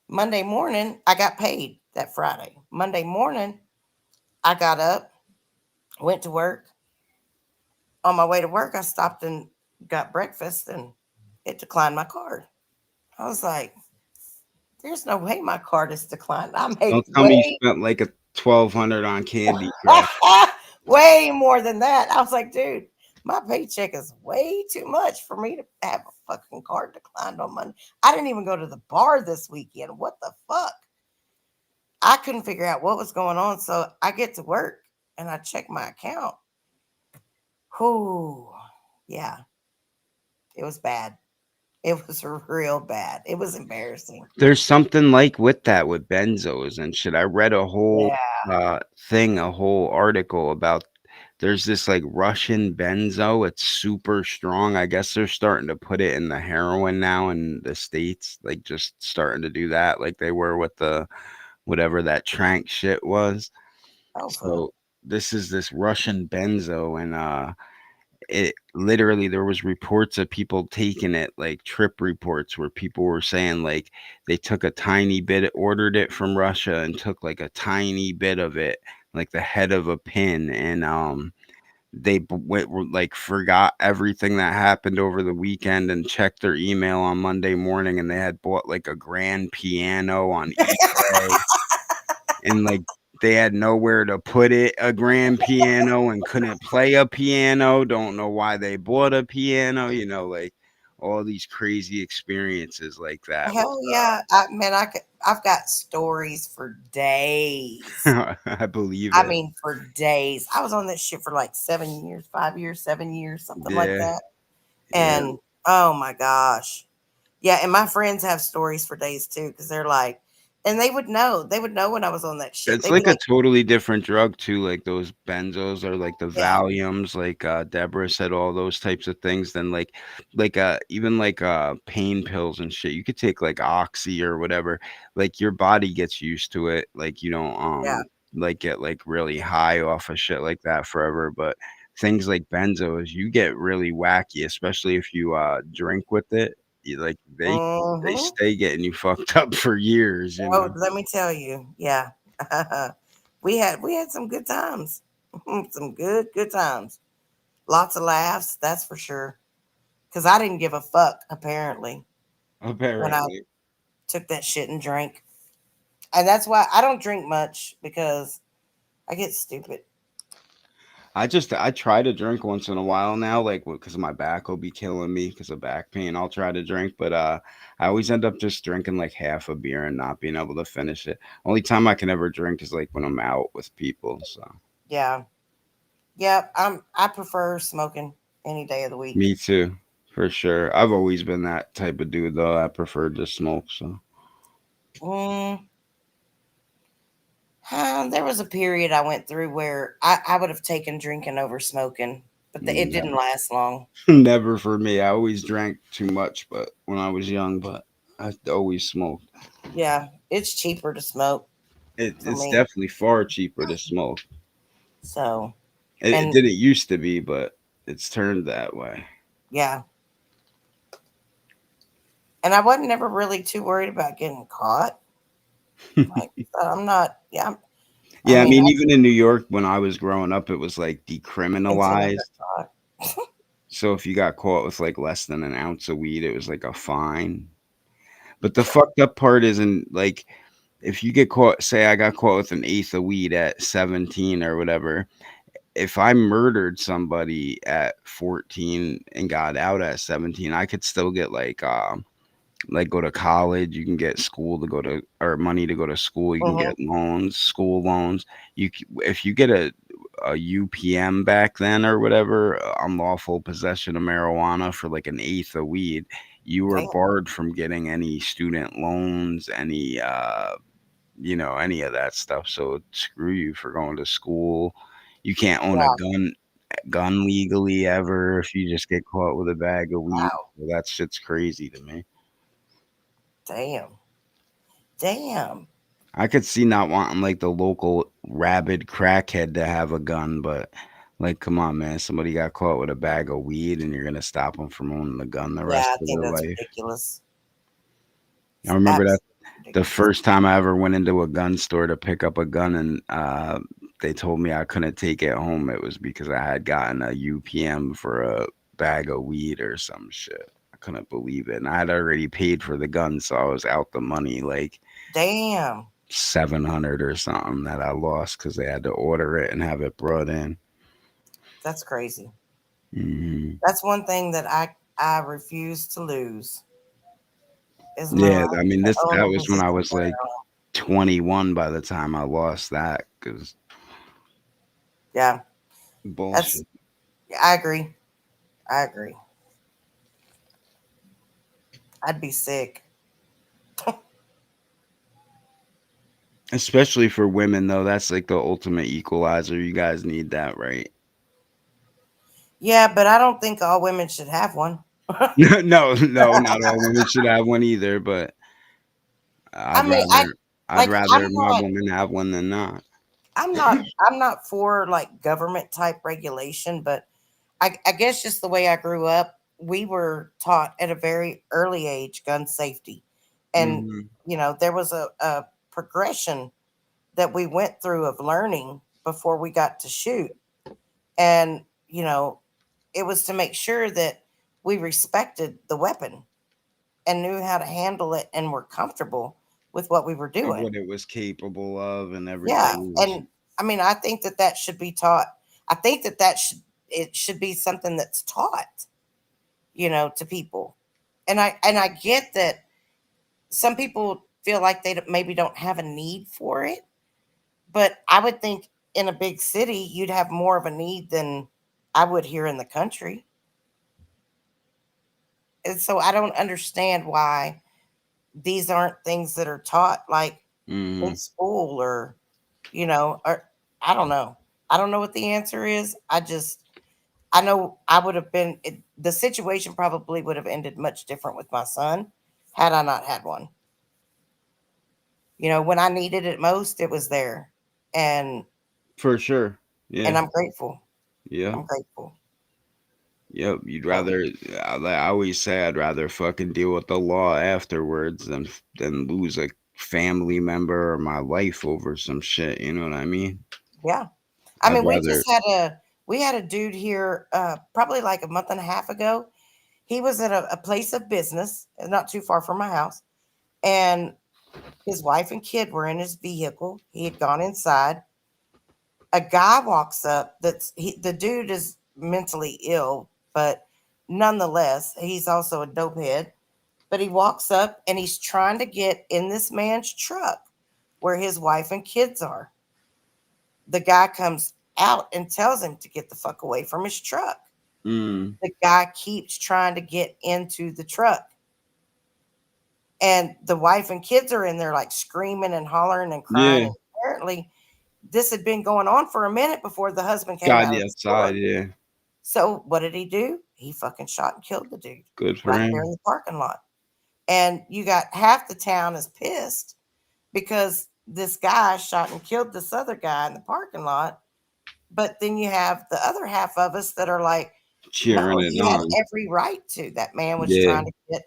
Monday morning, I got paid that Friday. Monday morning, I got up, went to work. On my way to work, I stopped and got breakfast, and it declined my card. I was like, "There's no way my card is declined. I made Don't tell me you spent like a 1,200 on Candy Crush. way more than that." I was like, "Dude, my paycheck is way too much for me to have a fucking card declined on Monday. I didn't even go to the bar this weekend. What the fuck?" I couldn't figure out what was going on. So I get to work and I check my account. Whoo, yeah, it was bad. It was real bad. It was embarrassing. There's something like with that with benzos and shit. I read a whole Yeah. a whole article about there's this like Russian benzo. It's super strong. I guess they're starting to put it in the heroin now in the States, like just starting to do that, like they were with the whatever that trank shit was. Oh, fuck. So this Russian benzo, and it literally there was reports of people taking it, like trip reports where people were saying like they took a tiny bit, ordered it from Russia and took like a tiny bit of it, like the head of a pin, and like forgot everything that happened over the weekend and checked their email on Monday morning, and they had bought like a grand piano on eBay, and like they had nowhere to put it, a grand piano, and couldn't play a piano. Don't know why they bought a piano, like all these crazy experiences like that with Hell yeah. I've got stories for days. I believe I it. mean, for days. I was on this shit for like 7 years, 5 years, 7 years, something like Yeah, that. yeah. And oh my gosh. Yeah. And my friends have stories for days too, because they're like, and they would know. They would know when I was on that shit. It's They'd be like a like, totally different drug too, like those benzos or like the yeah, Valiums, like Deborah said, all those types of things. Then even like pain pills and shit. You could take like Oxy or whatever. Like your body gets used to it. Like you don't yeah, like get like really high off of shit like that forever. But things like benzos, you get really wacky, especially if you drink with it. Like they hmm. stay getting you fucked up for years, Oh, let me tell you. Yeah. We had some good times. Some good times. Lots of laughs, that's for sure. Because I didn't give a fuck, apparently, when I apparently. took that shit and drank. And that's why I don't drink much because I get stupid. I try to drink once in a while now, like because my back will be killing me because of back pain. I'll try to drink, but I always end up just drinking like half a beer and not being able to finish it. Only time I can ever drink is like when I'm out with people. So Yeah. Yeah. I prefer smoking any day of the week. me too, for sure. I've always been that type of dude though. I prefer to smoke. So Mm, there was a period I went through where I would have taken drinking over smoking, but it didn't never, last long. never for me. I always drank too much, but when I was young, but I always smoked. Yeah. It's cheaper to smoke for It's me. definitely far cheaper to smoke. So, It and didn't used to be, but it's turned that way. yeah. And I wasn't never really too worried about getting caught. Like, I'm not, yeah. I Yeah, I mean, mean, I even in New York when I was growing up, it was like until I decriminalized. got caught. So if you got caught with like less than an ounce of weed, it was like a fine. But the fucked up part isn't like if you get caught, say I got caught with an eighth of weed at 17 or whatever, if I murdered somebody at 14 and got out at 17, I could still get like go to college. You can get school to go to, or money to go to school. You can Hmm. get loans, school loans. If you get a UPM back then or whatever, unlawful possession of marijuana for like an eighth of weed, you were Damn. barred from getting any student loans, any any of that stuff. So screw you for going to school. You can't own a Yeah. gun legally ever if you just get caught with a bag of weed. Wow. So that shit's crazy to me. Damn. Damn. I could see not wanting like the local rabid crackhead to have a gun, but like, come on, man. Somebody got caught with a bag of weed and you're gonna stop them from owning the gun the rest Yeah, I of think their that's life. ridiculous. I It's remember that absolutely the ridiculous. first time I ever went into a gun store to pick up a gun and they told me I couldn't take it home. It was because I had gotten a UPM for a bag of weed or some shit. I couldn't believe it. And I had already paid for the gun, so I was out the money like Damn. 700 or something that I lost because they had to order it and have it brought in. That's crazy. Hmm. That's one thing that I refuse to lose is my Yeah, right I mean to this own that and was when possess I a was like firearm. 21 by the time I lost that because Yeah, that's. bullshit. I agree. I agree. I'd be sick. Especially for women though, that's like the ultimate equalizer. You guys need that, right? Yeah, but I don't think all women should have one. No, no, not all women should have one either, but I I'd mean, I rather I'd like. I'm rather my not. woman have one than not. I'm not. I'm not for like government type regulation, but I guess just the way I grew up, we were taught at a very early age gun safety, and Hmm. there was a progression that we went through of learning before we got to shoot, and it was to make sure that we respected the weapon and knew how to handle it and were comfortable with what we were Of doing. what it was capable of and Yeah, everything. and I mean, I think that that should be taught. I think that it should be something that's taught, to people. And I get that some people feel like they maybe don't have a need for it, but I would think in a big city you'd have more of a need than I would here in the country. And so I don't understand why these aren't things that are taught like in Hmm. school or I don't know. I don't know what the answer is. I know I would have the situation probably would have ended much different with my son had I not had one. When I needed it most, it was there. And For sure. and Yeah. I'm grateful. Yeah. I'm grateful. Yep, you'd So, rather. I always say I'd rather fucking deal with the law afterwards than lose a family member or my life over some shit. You know what I mean? yeah. I I'd mean, rather. we had a dude here probably like a month and a half ago. He was at a place of business not too far from my house, and his wife and kid were in his vehicle. He had gone inside. A guy walks up. The dude is mentally ill, but nonetheless, he's also a dope head. But he walks up and he's trying to get in this man's truck where his wife and kids are. The guy comes out and tells him to get the fuck away from his truck. Mm, The guy keeps trying to get into the truck. And the wife and kids are in there like screaming and hollering and crying. yeah, And apparently, this had been going on for a minute before the husband came got out of you the outside. store. Yeah, So, what did he do? He fucking shot and killed the dude good for right there in him. the parking lot. And you got half the town is pissed because this guy shot and killed this other guy in the parking lot. But then you have the other half of us that are like, Cheering no, it he had on. every right to. That man was Yeah. trying to get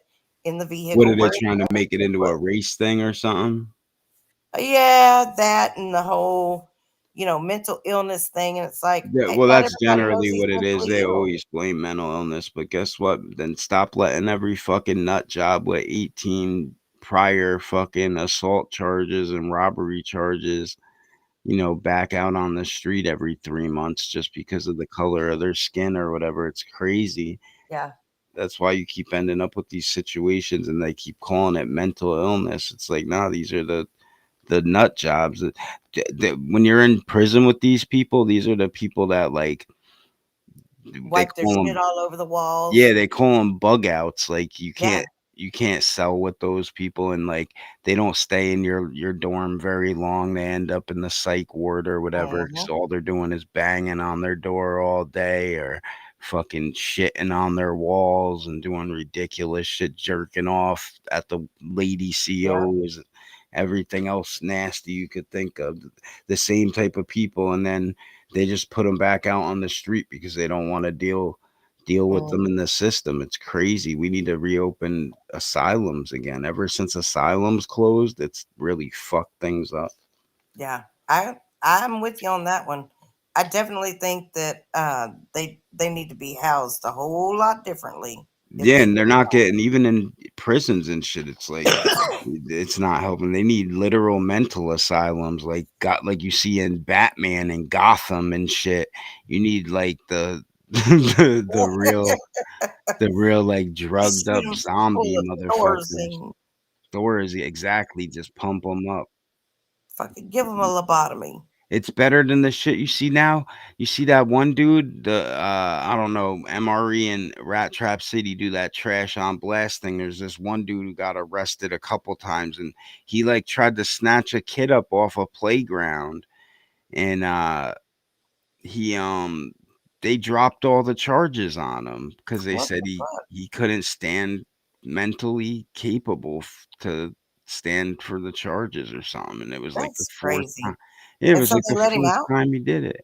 in the What vehicle are they where trying to make it into a race thing or something? yeah, that and the whole, mental illness thing. And it's like, Yeah, hey, well, not that's everybody knows generally he's what it is. mentally They ill. always blame mental illness, but guess what? Then stop letting every fucking nut job with 18 prior fucking assault charges and robbery charges, back out on the street every 3 months just because of the color of their skin or whatever. It's crazy. Yeah. That's why you keep ending up with these situations, and they keep calling it mental illness. It's like, nah, these are the nut jobs. When you're in prison with these people, these are the people that like they Wipe their call shit them. all over the walls. Yeah, they call them bug outs. Like Yeah. you can't sell with those people, and like they don't stay in your dorm very long. They end up in the psych ward or whatever. Mhm. So all they're doing is banging on their door all day, or fucking shitting on their walls and doing ridiculous shit, jerking off at the lady Yeah. COs, everything else nasty you could think of. The same type of people, and then they just put them back out on the street because they don't want to deal with them Mhm. in the system. It's crazy. We need to reopen asylums again. Ever since asylums closed, it's really fucked things up. Yeah. I'm with you on that one. I definitely think that they need to be housed a whole lot differently if Yeah, they and they're get not getting even in prisons and shit. It's like it's not helping. They need literal mental asylums, like got like you see in Batman and Gotham and shit. You need like the the real like shoot drugged up them full zombie of motherfuckers. Thorazine. Stores exactly, just pump them up. Fucking give them a lobotomy. It's better than the shit you see now. You see that one dude, the I don't know, MRE and Rat Trap City do that trash on blast thing. There's this one dude who got arrested a couple times, and he like tried to snatch a kid up off a playground, and he they dropped all the charges on him because they What said the fuck? he couldn't stand mentally capable to stand for the charges or something, and it was like the That's fourth time. crazy. Yeah, it And was so like they the let him fourth out. time he did it.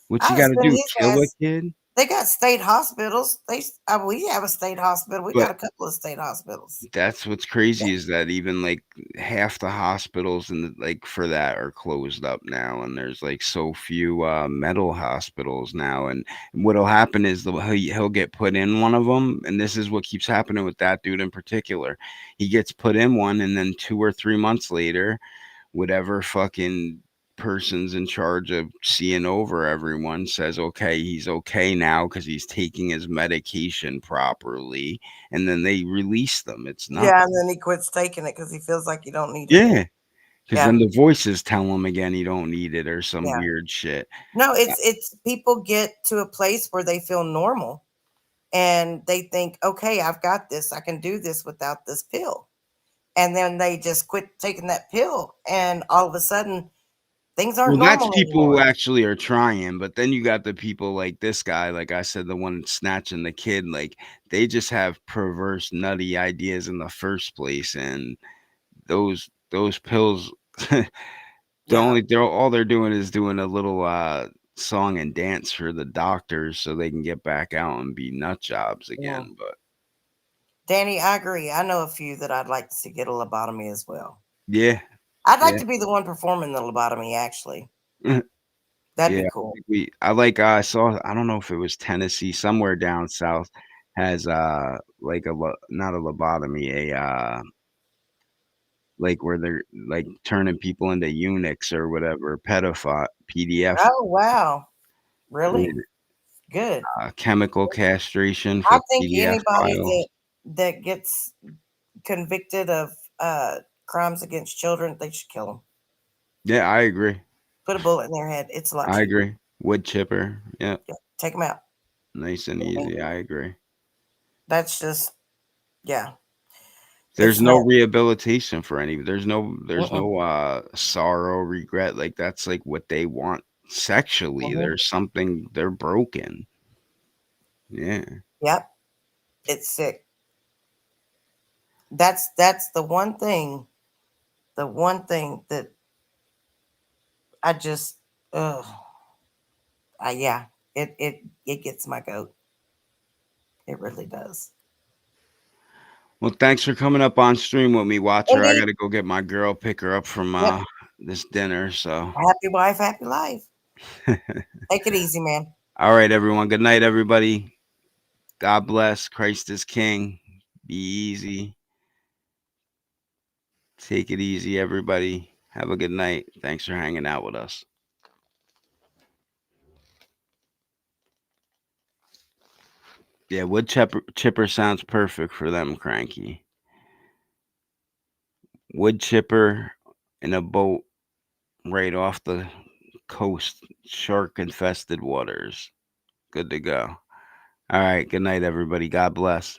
What you I would got to send do? his Kill a ass. kid? They got state hospitals. We have a state hospital. We got But a couple of state hospitals. that's what's Yeah. crazy is that even like half the hospitals and like for that are closed up now, and there's like so few mental hospitals now. And what'll happen is he'll get put in one of them, and this is what keeps happening with that dude in particular. He gets put in one, and then 2 or 3 months later, whatever fucking person's in charge of seeing over everyone says, okay, he's okay now because he's taking his medication properly, and then they release them. It's not. Yeah, and then he quits taking it because he feels like he don't need it Yeah, anymore. because Yeah. then the voices tell him again you don't need it or some Yeah. weird shit. No, it's people get to a place where they feel normal and they think, okay, I've got this. I can do this without this pill. And then they just quit taking that pill, and all of a sudden things aren't Well, that's normal people who anymore. actually are trying, but then you got the people like this guy, like I said, the one snatching the kid, like they just have perverse, nutty ideas in the first place, and those pills Yeah. they're all they're doing is doing a little song and dance for the doctors so they can get back out and be nut jobs Mm. again. But Danny, I agree. I know a few that I'd like to see get a lobotomy as well. yeah, I'd like yeah. to be the one performing the lobotomy, actually. That'd Yeah, be cool. I like I saw I don't know if it was Tennessee somewhere down south has like not a lobotomy, a like where they're like turning people into eunuchs or whatever, pedophile PDF, Oh, wow. Really? Good. chemical castration I for think PDF anybody files. that gets convicted of crimes against children, they should kill them. Yeah, I agree. Put a bullet in their head. It's a lot I cheaper. agree. Wood chipper. Yeah, Yeah, take them out. nice and I mean, easy. I agree. that's just, yeah, There's it's no not. rehabilitation for any. There's Mm-mm, no sorrow, regret. Like that's like what they want sexually. mhm. There's something they're broken. Yeah. Yep, it's sick. That's the one thing that I just, ugh, yeah, it gets my goat. It really does. Well, thanks for coming up on stream with me, Watcher. I Indeed. gotta go get my girl, pick her up from Yep. this dinner. So Happy wife, happy life. Take it easy, man. all right, everyone. Good night, everybody. God bless. Christ is King. Be easy. Take it easy, everybody. Have a good night. Thanks for hanging out with us. Yeah, wood chipper sounds perfect for them, Cranky. Wood chipper in a boat right off the coast, shark infested waters. Good to go. All right. Good night, everybody. God bless.